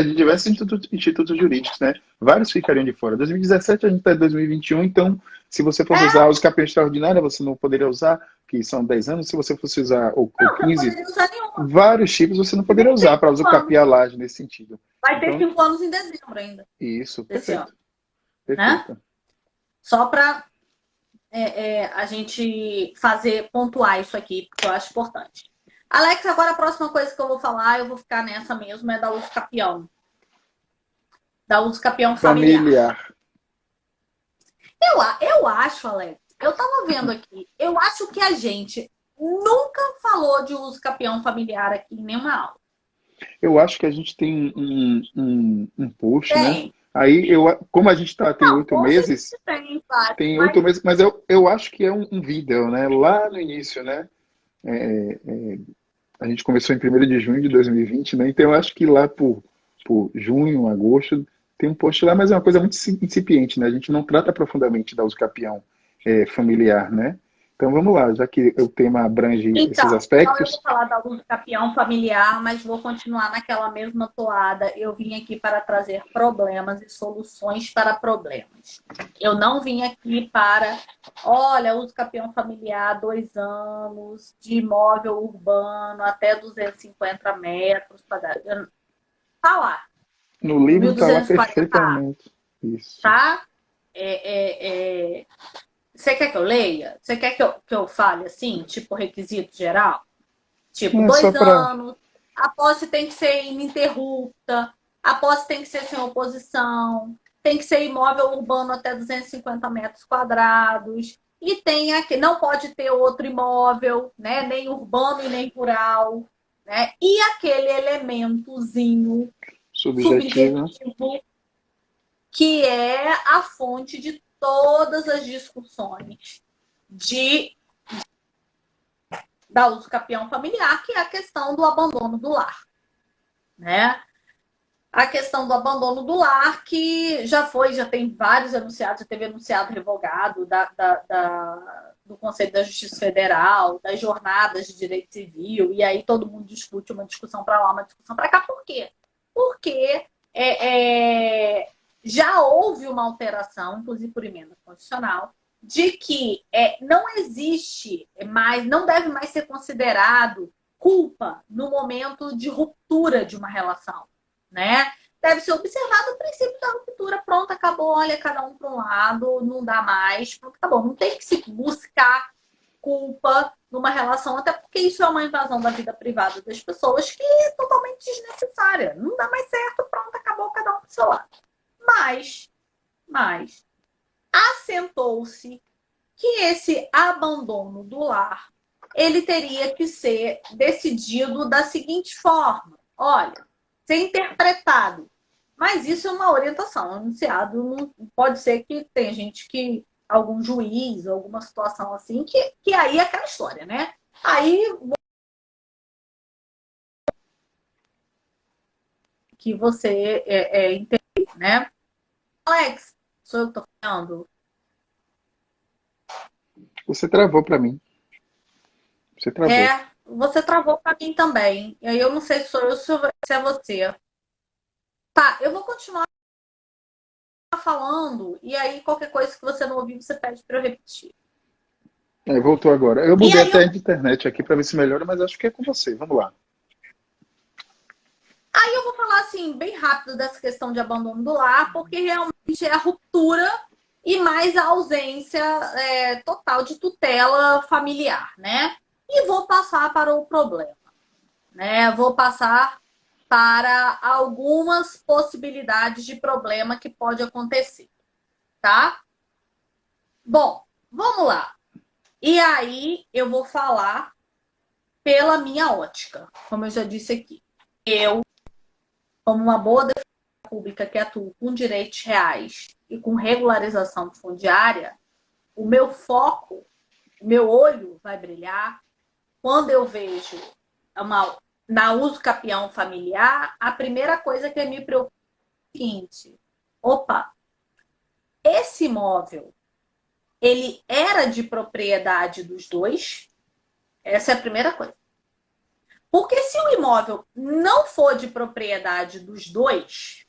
Speaker 2: institutos jurídicos, né? Vários ficariam de fora. 2017 a gente está em 2021, então se você fosse usar os capião extraordinário, você não poderia usar, que são 10 anos. Se você fosse usar o 15, vários tipos você não poderia usar para uso capião laje nesse sentido.
Speaker 1: Vai ter 5 anos em dezembro ainda.
Speaker 2: Isso, perfeito.
Speaker 1: Perfeito. Né? Só para a gente pontuar isso aqui, porque eu acho importante. Alex, agora a próxima coisa que eu vou falar, eu vou ficar nessa mesmo, é da uso capião. Da uso capião familiar. Eu acho, Alex, eu tava vendo aqui, eu acho que a gente nunca falou de uso capião familiar aqui em nenhuma aula.
Speaker 2: Eu acho que a gente tem um post, né? Aí, como a gente tem 8 meses, tem 8 meses, mas eu acho que é um vídeo, né? Lá no início, né? A gente começou em 1º de junho de 2020, né? Então eu acho que lá por junho, agosto, tem um post lá, mas é uma coisa muito incipiente, né? A gente não trata profundamente da uso capião familiar, né? Então vamos lá, já que o tema abrange esses
Speaker 1: Então eu vou
Speaker 2: aspectos.
Speaker 1: falar da uso capião familiar, mas vou continuar naquela mesma toada. Eu vim aqui para trazer problemas e soluções para problemas. Eu não vim aqui para, olha, uso capião familiar, 2 anos, de imóvel urbano até 250 metros quadrados. Tá lá,
Speaker 2: No
Speaker 1: no
Speaker 2: livro está lá
Speaker 1: 1240A,
Speaker 2: perfeitamente. Isso.
Speaker 1: tá? Você quer que eu leia? Você quer que eu fale assim, tipo requisito geral? Tipo,
Speaker 2: É só
Speaker 1: dois
Speaker 2: para.
Speaker 1: anos, a posse tem que ser ininterrupta, a posse tem que ser sem oposição, tem que ser imóvel urbano até 250 metros quadrados, e tem aqui, não pode ter outro imóvel, né? Nem urbano e nem rural, né? E aquele elementozinho
Speaker 2: Subjetivo.
Speaker 1: subjetivo que é a fonte de todas as discussões de da uso capião familiar, que é a questão do abandono do lar, né? A questão do abandono do lar, que já tem vários enunciados, já teve enunciado revogado do Conselho da Justiça Federal, das jornadas de direito civil, e aí todo mundo discute uma discussão para lá, uma discussão para cá. Por quê? Porque já houve uma alteração, inclusive por emenda constitucional, de que não existe mais, não deve mais ser considerado culpa no momento de ruptura de uma relação, né? Deve ser observado o princípio da ruptura. Pronto, acabou, olha, cada um para um lado, não dá mais, pronto, acabou. Não tem que se buscar culpa numa relação, até porque isso é uma invasão da vida privada das pessoas que é totalmente desnecessária. Não dá mais certo, pronto, acabou, cada um para o seu lado. Mas assentou-se que esse abandono do lar ele teria que ser decidido da seguinte forma: olha, ser interpretado. Mas isso é uma orientação, um enunciado. Não, pode ser que tenha gente que, algum juiz, alguma situação assim, que aí é aquela história, né? Aí que você entende, né? Alex, sou eu que estou falando?
Speaker 2: Você travou para mim. Você travou.
Speaker 1: Você travou para mim também. E aí eu não sei se sou eu, se é você. Tá, eu vou continuar falando, e aí qualquer coisa que você não ouviu, você pede para eu repetir.
Speaker 2: Voltou agora. Eu
Speaker 1: E
Speaker 2: mudei
Speaker 1: aí
Speaker 2: até
Speaker 1: eu,
Speaker 2: a internet aqui para ver se melhora, mas acho que é com você. Vamos lá.
Speaker 1: aí eu vou falar assim, bem rápido dessa questão de abandono do lar, porque realmente é a ruptura e mais a ausência total de tutela familiar, né? E vou passar para o problema, né? Vou passar para algumas possibilidades de problema que pode acontecer, tá? Bom, vamos lá. E aí eu vou falar pela minha ótica, como eu já disse aqui. Eu, como uma boa defesa pública que atua com direitos reais e com regularização fundiária, o meu foco, o meu olho vai brilhar quando eu vejo na uso capião familiar. A primeira coisa que me preocupa é o seguinte: opa, esse imóvel ele era de propriedade dos dois? Essa é a primeira coisa. Porque se o imóvel não for de propriedade dos dois,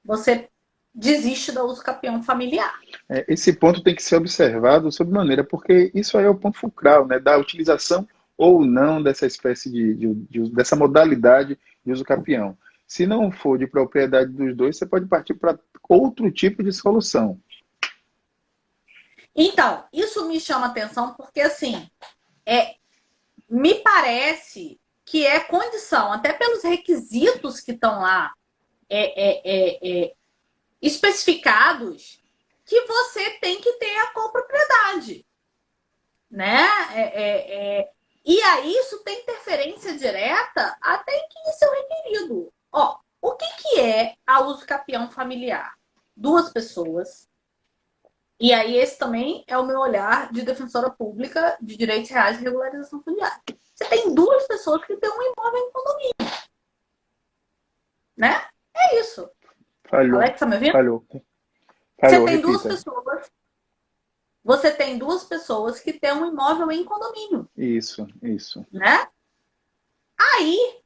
Speaker 1: você desiste do uso capião familiar.
Speaker 2: Esse ponto tem que ser observado sob maneira, porque isso aí é o ponto fulcral, né, da utilização ou não dessa espécie dessa modalidade de uso capião. Se não for de propriedade dos dois, você pode partir para outro tipo de solução.
Speaker 1: Então, isso me chama atenção porque, assim, me parece que é condição, até pelos requisitos que estão lá especificados, que você tem que ter a copropriedade, né? E aí isso tem interferência direta até em que isso é requerido. Ó, o que é a uso capião familiar? Duas pessoas. E aí esse também é o meu olhar de defensora pública de direitos reais e regularização fundiária. Você tem duas pessoas que têm um imóvel em condomínio, né? É isso.
Speaker 2: Falhou,
Speaker 1: Alex, tá me ouvindo?
Speaker 2: falhou.
Speaker 1: Você
Speaker 2: Falhou,
Speaker 1: tem duas
Speaker 2: repita.
Speaker 1: pessoas Você tem duas pessoas que têm um imóvel em condomínio.
Speaker 2: Isso.
Speaker 1: Né? Aí,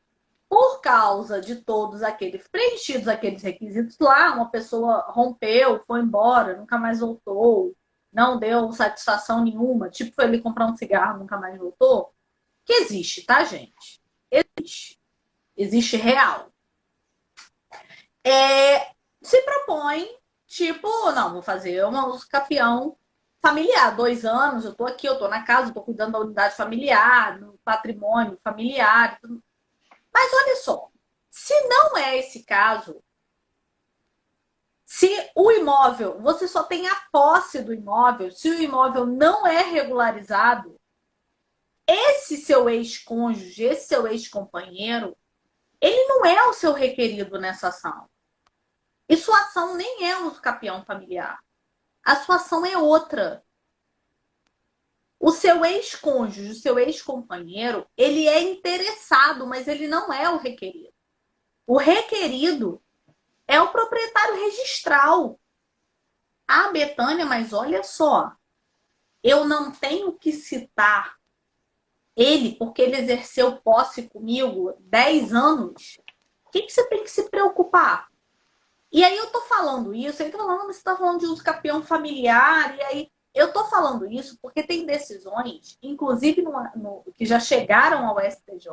Speaker 1: por causa de todos aqueles preenchidos aqueles requisitos lá, uma pessoa rompeu, foi embora, nunca mais voltou, não deu satisfação nenhuma, tipo foi ele comprar um cigarro, nunca mais voltou, que existe, tá, gente? Existe real. Se propõe, tipo, não, vou fazer uma uso capião familiar. 2 anos, eu tô aqui, eu tô na casa, eu tô cuidando da unidade familiar, do patrimônio familiar. Mas olha só, se não é esse caso, se o imóvel, você só tem a posse do imóvel, se o imóvel não é regularizado, esse seu ex-cônjuge, esse seu ex-companheiro, ele não é o seu requerido nessa ação. E sua ação nem é uso capião familiar. A sua ação é outra. O seu ex-cônjuge, o seu ex-companheiro, ele é interessado, mas ele não é o requerido. O requerido é o proprietário registral. Ah, Betânia, mas olha só, eu não tenho que citar ele porque ele exerceu posse comigo 10 anos. O que você tem que se preocupar? E aí eu tô falando isso, aí tô falando, você tá falando de uso capião familiar, e aí eu tô falando isso porque tem decisões, inclusive que já chegaram ao STJ,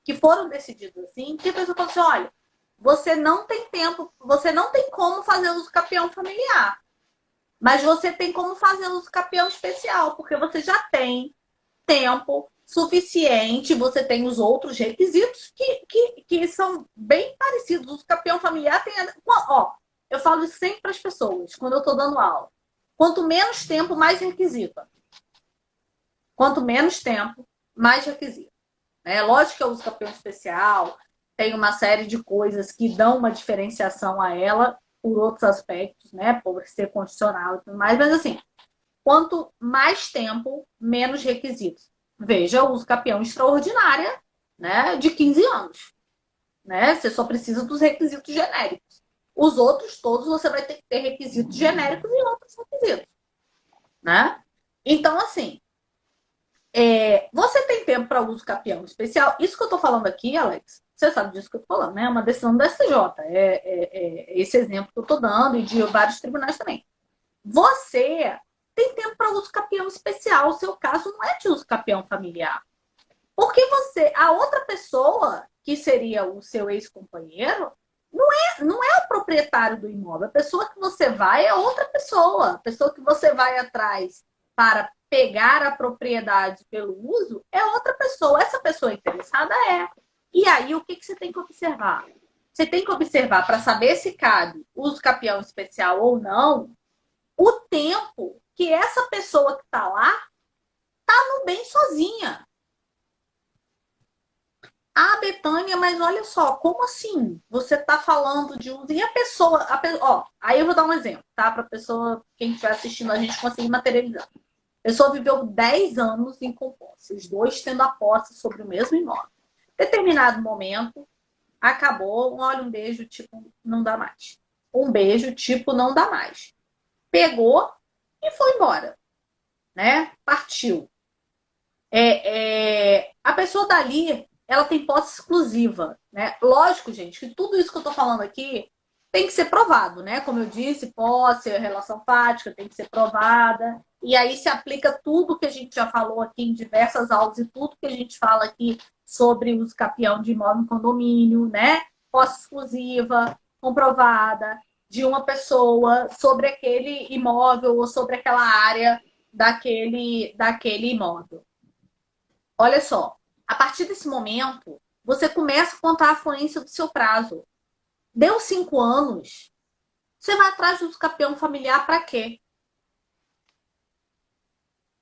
Speaker 1: que foram decididas assim, que a pessoa falou assim, olha, você não tem tempo, você não tem como fazer uso capião familiar, mas você tem como fazer uso capião especial, porque você já tem tempo suficiente, você tem os outros requisitos que são bem parecidos. O campeão familiar tem. Ó, eu falo isso sempre para as pessoas, quando eu estou dando aula. Quanto menos tempo, mais requisito. Quanto menos tempo, mais requisito. É lógico que eu uso campeão especial, tem uma série de coisas que dão uma diferenciação a ela por outros aspectos, né? Por ser condicional e tudo mais, mas assim, quanto mais tempo, menos requisitos. Veja, o uso capião extraordinária, né, de 15 anos. Né? Você só precisa dos requisitos genéricos. Os outros todos você vai ter que ter requisitos genéricos e outros requisitos. Né? Então, assim, você tem tempo para uso capião especial. Isso que eu estou falando aqui, Alex, você sabe disso que eu estou falando, né? É uma decisão do STJ. Esse exemplo que eu estou dando e de vários tribunais também. Você tem tempo para uso capião especial. O seu caso não é de uso capião familiar. Porque a outra pessoa, que seria o seu ex-companheiro, não é o proprietário do imóvel. A pessoa que você vai é outra pessoa. A pessoa que você vai atrás para pegar a propriedade pelo uso é outra pessoa. Essa pessoa interessada é. E aí, o que você tem que observar? Você tem que observar para saber se cabe uso capião especial ou não, o tempo que essa pessoa que está lá está no bem sozinha. Ah, Betânia, mas olha só, como assim? Você está falando de uso. E ó, aí eu vou dar um exemplo, tá? Para a pessoa, quem estiver assistindo a gente conseguir materializar. A pessoa viveu 10 anos em composse, os dois tendo a posse sobre o mesmo imóvel. Determinado momento, acabou, olha, um beijo, tipo, não dá mais. Um beijo, tipo, não dá mais. Pegou e foi embora, né? Partiu. A pessoa dali, ela tem posse exclusiva, né? Lógico, gente, que tudo isso que eu tô falando aqui tem que ser provado, né? Como eu disse, posse, relação fática tem que ser provada. E aí se aplica tudo que a gente já falou aqui em diversas aulas e tudo que a gente fala aqui sobre o uso capião de imóvel em condomínio, né? Posse exclusiva, comprovada, de uma pessoa sobre aquele imóvel ou sobre aquela área daquele imóvel. Olha só, a partir desse momento, você começa a contar a fluência do seu prazo. Deu 5 anos, você vai atrás do campeão familiar para quê?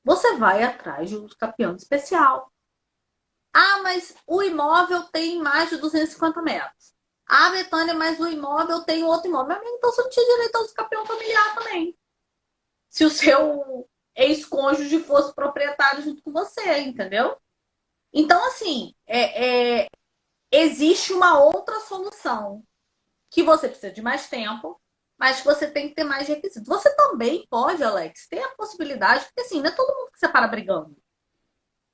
Speaker 1: Você vai atrás de um campeão especial. Ah, mas o imóvel tem mais de 250 metros. Ah, Betânia, mas o imóvel tem outro imóvel. Então você não tinha direito ao campeão familiar também. Se o seu ex-cônjuge fosse proprietário junto com você, entendeu? Então, assim, existe uma outra solução que você precisa de mais tempo, mas você tem que ter mais requisitos. Você também pode, Alex, ter a possibilidade, porque assim, não é todo mundo que separa brigando.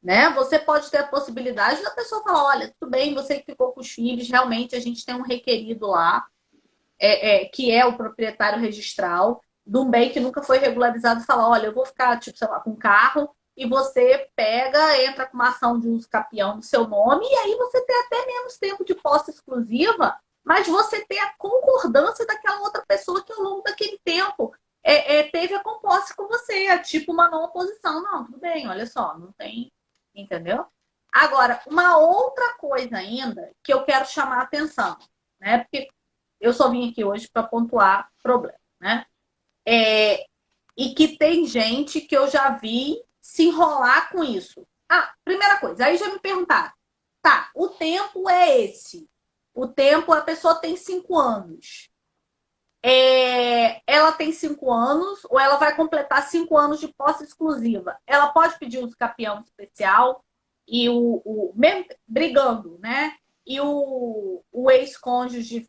Speaker 1: Né? Você pode ter a possibilidade da pessoa falar, olha, tudo bem, você que ficou com os filhos, realmente a gente tem um requerido lá, que é o proprietário registral, de um bem que nunca foi regularizado, fala, olha, eu vou ficar, tipo, sei lá, com um carro, e você pega, entra com uma ação de uso capião no seu nome, e aí você tem até menos tempo de posse exclusiva, mas você tem a concordância daquela outra pessoa que ao longo daquele tempo teve a composse com você, é tipo uma não oposição. Não, tudo bem, olha só, não tem, entendeu? Agora, uma outra coisa ainda que eu quero chamar a atenção, né? Porque eu só vim aqui hoje para pontuar problema, né? E que tem gente que eu já vi se enrolar com isso. Ah, primeira coisa, aí já me perguntaram, tá, o tempo é esse. O tempo, a pessoa tem 5 anos. Ela tem 5 anos, ou ela vai completar 5 anos de posse exclusiva. Ela pode pedir uso capião especial e mesmo brigando, né? E o ex-cônjuge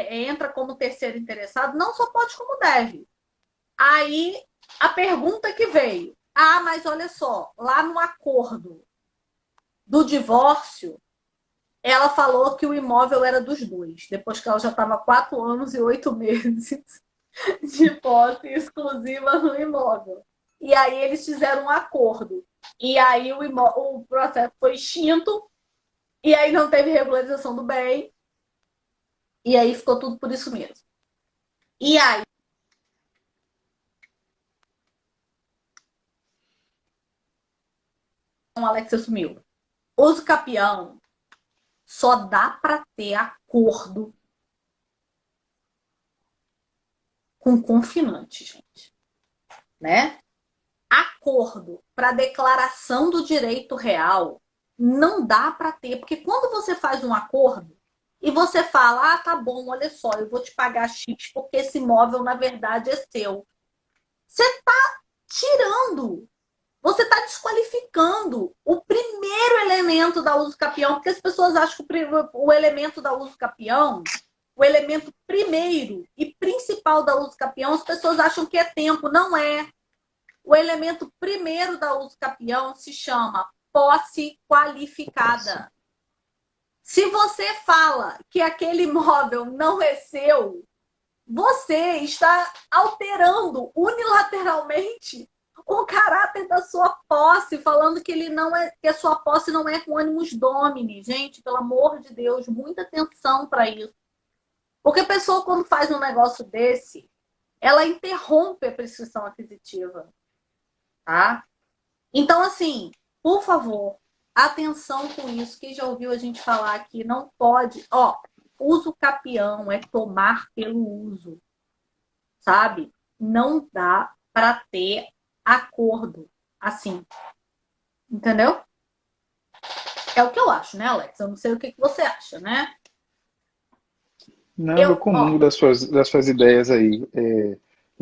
Speaker 1: entra como terceiro interessado, não só pode como deve. Aí a pergunta que veio: ah, mas olha só, lá no acordo do divórcio, ela falou que o imóvel era dos dois, depois que ela já estava 4 anos e 8 meses de posse exclusiva no imóvel. E aí eles fizeram um acordo. E aí o processo foi extinto, e aí não teve regularização do bem, e aí ficou tudo por isso mesmo. E aí o Alex assumiu. Uso capião só dá para ter acordo com confinante, gente. Né? Acordo para declaração do direito real não dá para ter, porque quando você faz um acordo e você fala, ah, tá bom, olha só, eu vou te pagar X porque esse imóvel na verdade é seu. Você está tirando, você está desqualificando o primeiro elemento da uso capião, porque as pessoas acham que o elemento da uso capião, o elemento primeiro e principal da uso capião, as pessoas acham que é tempo, não é. O elemento primeiro da uso capião se chama posse qualificada. Se você fala que aquele imóvel não é seu, você está alterando unilateralmente o caráter da sua posse, falando que ele não é, que a sua posse não é com ânimos domini. Gente, pelo amor de Deus, muita atenção para isso. Porque a pessoa, quando faz um negócio desse, ela interrompe a prescrição aquisitiva. Tá? Então, assim, por favor, atenção com isso. Quem já ouviu a gente falar aqui, não pode. Ó, uso capião é tomar pelo uso, sabe? Não dá para ter acordo assim, entendeu? É o que eu acho, né, Alex? Eu não sei o que você acha, né?
Speaker 2: Não, eu comungo das suas ideias aí.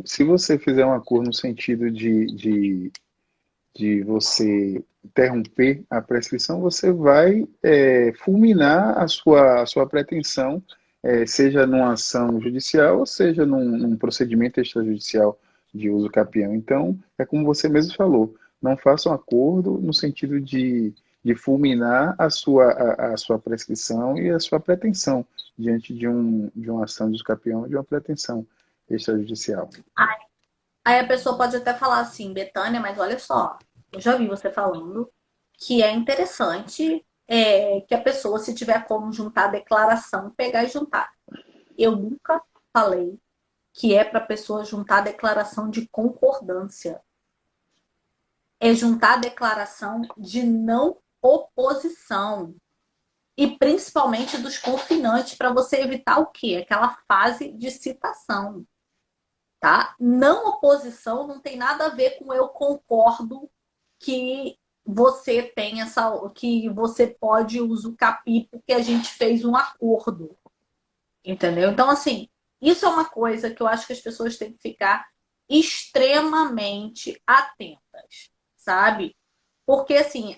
Speaker 2: Se você fizer um acordo no sentido de você interromper a prescrição, você vai fulminar a sua pretensão, seja numa ação judicial ou seja num procedimento extrajudicial de uso capião. Então, é como você mesmo falou, não faça um acordo no sentido de fulminar a sua prescrição e a sua pretensão diante de uma ação de uso capião, de uma pretensão extrajudicial.
Speaker 1: Aí a pessoa pode até falar assim, Betânia, mas olha só, eu já vi você falando que é interessante que a pessoa, se tiver como juntar a declaração, pegar e juntar. Eu nunca falei que é para a pessoa juntar a declaração de concordância. É juntar a declaração de não oposição. E principalmente dos confinantes, para você evitar o quê? Aquela fase de citação. Tá? Não oposição não tem nada a ver com eu concordo que você tem que você pode usar o capi porque a gente fez um acordo. Entendeu? Então, assim, isso é uma coisa que eu acho que as pessoas têm que ficar extremamente atentas, sabe? Porque, assim,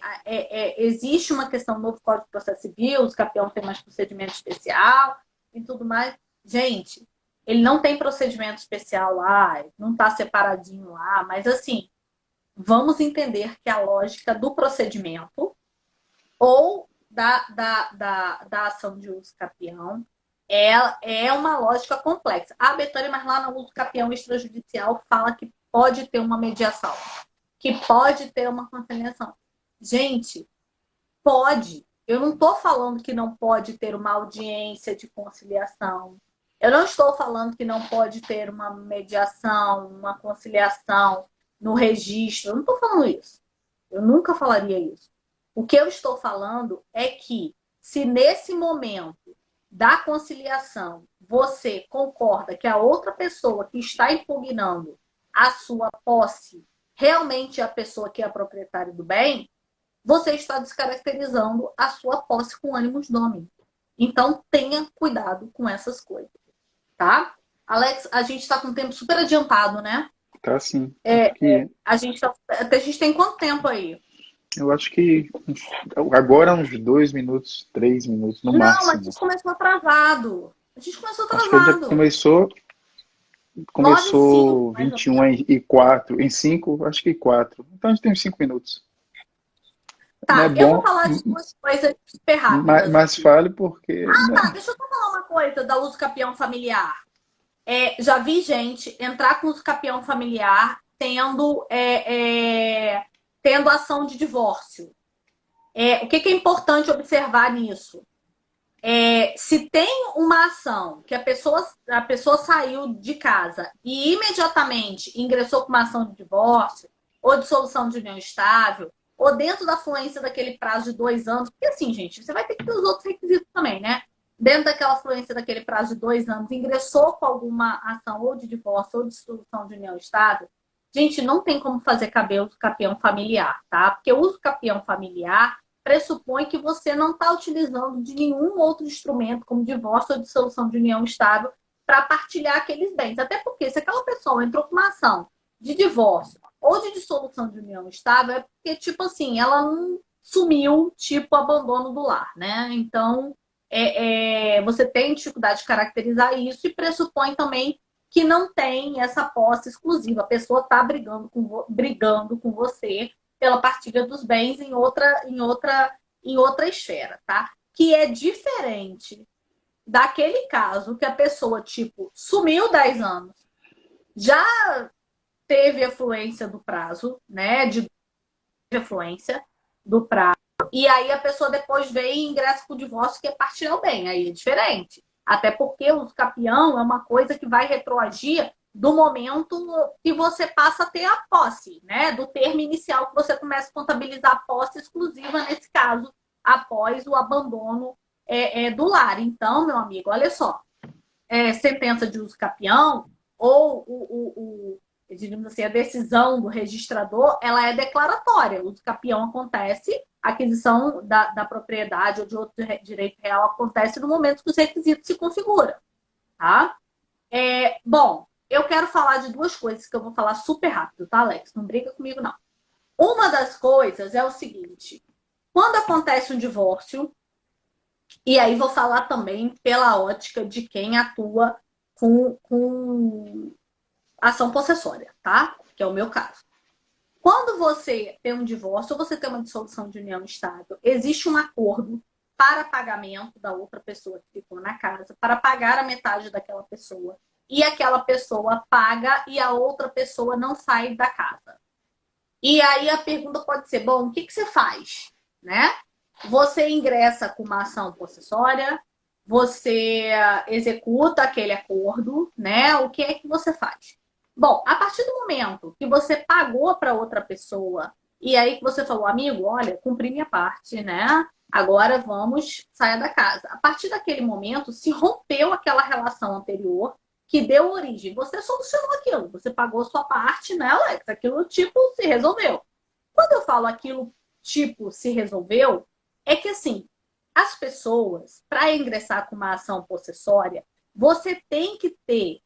Speaker 1: existe uma questão no novo Código de Processo Civil, os capião tem mais procedimento especial e tudo mais. Gente, ele não tem procedimento especial lá, não está separadinho lá, mas assim, vamos entender que a lógica do procedimento ou da ação de uso capião é uma lógica complexa. A Betânia, mas lá no uso capião extrajudicial, fala que pode ter uma mediação, que pode ter uma conciliação. Gente, pode. Eu não estou falando que não pode ter uma audiência de conciliação. Eu não estou falando que não pode ter uma mediação, uma conciliação no registro. Eu não estou falando isso. Eu nunca falaria isso. O que eu estou falando é que, se nesse momento da conciliação você concorda que a outra pessoa que está impugnando a sua posse realmente é a pessoa que é a proprietária do bem, você está descaracterizando a sua posse com ânimos domini. Então, tenha cuidado com essas coisas, tá? Alex, a gente está com o tempo super adiantado, né?
Speaker 2: Tá sim.
Speaker 1: A gente tem quanto tempo aí?
Speaker 2: Eu acho que agora uns 2 minutos, 3 minutos no máximo.
Speaker 1: Não, mas a gente começou atrasado.
Speaker 2: Acho que a gente começou 21 e 4, em 5, acho que 4. Então a gente tem uns 5 minutos.
Speaker 1: Tá, eu vou falar de duas coisas super rápidas.
Speaker 2: Mas fale porque...
Speaker 1: Tá, deixa eu só falar uma coisa da uso capião familiar. Já vi gente entrar com uso capião familiar tendo ação de divórcio. O que é importante observar nisso? Se tem uma ação que a pessoa saiu de casa e imediatamente ingressou com uma ação de divórcio ou dissolução de união estável, ou dentro da fluência daquele prazo de 2 anos, porque assim, gente, você vai ter que ter os outros requisitos também, né? Dentro daquela fluência daquele prazo de 2 anos, ingressou com alguma ação ou de divórcio ou de dissolução de união estável, gente, não tem como fazer caber o uso capião familiar, tá? Porque o uso capião familiar pressupõe que você não está utilizando de nenhum outro instrumento, como divórcio ou dissolução de união estável, para partilhar aqueles bens. Até porque se aquela pessoa entrou com uma ação de divórcio ou de dissolução de união estável, é porque, tipo assim, ela não sumiu, tipo, abandono do lar, né? Então, você tem dificuldade de caracterizar isso e pressupõe também que não tem essa posse exclusiva. A pessoa está brigando com você pela partilha dos bens em outra esfera, tá? Que é diferente daquele caso que a pessoa, tipo, sumiu 10 anos, já teve afluência do prazo, né? De afluência do prazo. E aí a pessoa depois vem e ingressa com o divórcio, que é partilhar o bem. Aí é diferente. Até porque o uso capião é uma coisa que vai retroagir do momento que você passa a ter a posse, né? Do termo inicial que você começa a contabilizar a posse exclusiva, nesse caso, após o abandono do lar. Então, meu amigo, olha só. Sentença de uso capião ou digamos assim, a decisão do registrador, ela é declaratória. O uso capião acontece, a aquisição da propriedade ou de outro direito real acontece no momento que os requisitos se configuram, tá? Bom, eu quero falar de 2 coisas que eu vou falar super rápido, tá, Alex? Não briga comigo, não. Uma das coisas é o seguinte: quando acontece um divórcio, e aí vou falar também pela ótica de quem atua com ação possessória, tá? Que é o meu caso. Quando você tem um divórcio ou você tem uma dissolução de união estável, existe um acordo para pagamento da outra pessoa que ficou na casa, para pagar a metade daquela pessoa. E aquela pessoa paga e a outra pessoa não sai da casa. E aí a pergunta pode ser, bom, o que você faz? Né? Você ingressa com uma ação possessória, você executa aquele acordo, né? O que é que você faz? Bom, a partir do momento que você pagou para outra pessoa e aí que você falou, amigo, olha, cumpri minha parte, né? Agora vamos sair da casa. A partir daquele momento, se rompeu aquela relação anterior que deu origem. Você solucionou aquilo, você pagou sua parte, né, Alex? Aquilo tipo se resolveu. Quando eu falo aquilo tipo se resolveu, é que assim, as pessoas, para ingressar com uma ação possessória, você tem que ter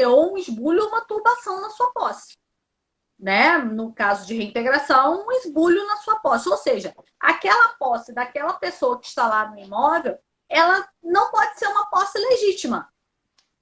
Speaker 1: ou um esbulho ou uma turbação na sua posse. Né? No caso de reintegração, um esbulho na sua posse. Ou seja, aquela posse daquela pessoa que está lá no imóvel, ela não pode ser uma posse legítima.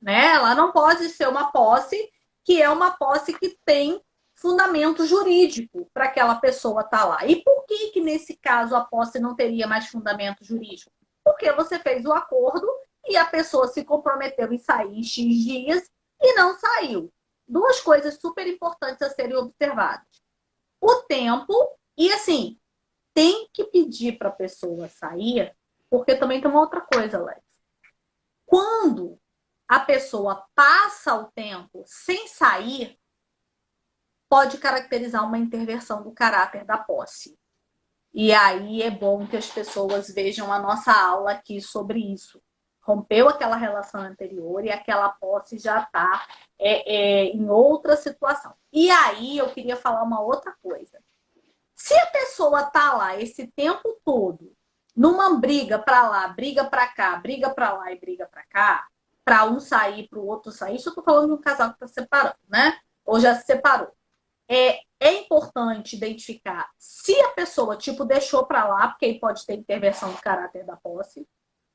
Speaker 1: né? Ela não pode ser uma posse que é uma posse que tem fundamento jurídico para aquela pessoa estar lá. E por que nesse caso a posse não teria mais fundamento jurídico? Porque você fez o acordo e a pessoa se comprometeu em sair em X dias e não saiu. Duas coisas super importantes a serem observadas. O tempo e, assim, tem que pedir para a pessoa sair, porque também tem uma outra coisa, Alex. Quando a pessoa passa o tempo sem sair, pode caracterizar uma interversão do caráter da posse. E aí é bom que as pessoas vejam a nossa aula aqui sobre isso. Rompeu aquela relação anterior e aquela posse já está em outra situação. E aí eu queria falar uma outra coisa. Se a pessoa está lá esse tempo todo, numa briga para lá, briga para cá, briga para lá e briga para cá, para um sair, para o outro sair, isso eu estou falando de um casal que está separando, né? Ou já se separou. É importante identificar se a pessoa, tipo, deixou para lá, porque aí pode ter intervenção do caráter da posse,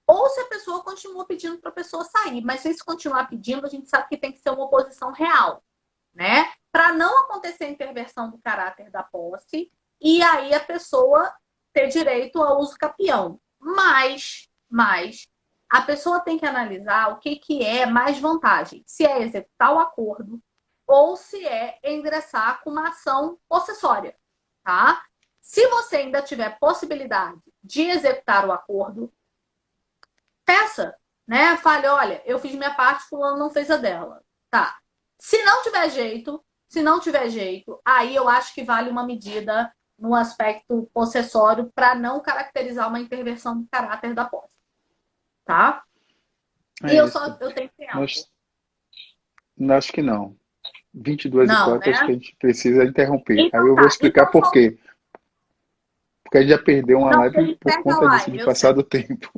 Speaker 1: ou se a pessoa continua pedindo para a pessoa sair. Mas se continuar pedindo, a gente sabe que tem que ser uma oposição real, né? Para não acontecer a intervenção do caráter da posse e aí a pessoa ter direito ao uso capião. Mas a pessoa tem que analisar o que é mais vantagem. Se é executar o acordo ou se é ingressar com uma ação possessória, tá? Se você ainda tiver possibilidade de executar o acordo, peça, né? Fale, olha, eu fiz minha parte, fulano não fez a dela. Tá. Se não tiver jeito, aí eu acho que vale uma medida no aspecto possessório para não caracterizar uma intervenção do caráter da posse. Tá? E eu tenho tempo.
Speaker 2: Acho que não. 22h04,
Speaker 1: né?
Speaker 2: acho que a gente precisa interromper.
Speaker 1: Então,
Speaker 2: aí eu vou explicar por quê. Porque a gente já perdeu uma live por conta disso, de passar do tempo.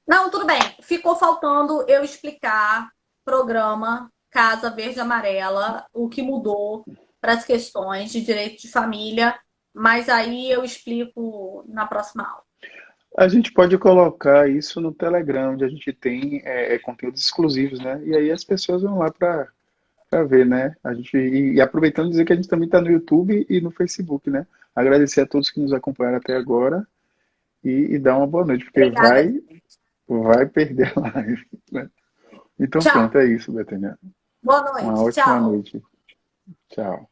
Speaker 1: Não, tudo bem. Ficou faltando eu explicar programa Casa Verde Amarela, o que mudou para as questões de direito de família, mas aí eu explico na próxima aula.
Speaker 2: A gente pode colocar isso no Telegram, onde a gente tem conteúdos exclusivos, né? E aí as pessoas vão lá para ver, né? E aproveitando dizer que a gente também está no YouTube e no Facebook, né? Agradecer a todos que nos acompanharam até agora e dar uma boa noite, porque
Speaker 1: Obrigada,
Speaker 2: vai perder a live, né? Então
Speaker 1: Tchau.
Speaker 2: pronto, é isso, Betânia.
Speaker 1: Boa noite.
Speaker 2: Uma ótima noite. Tchau.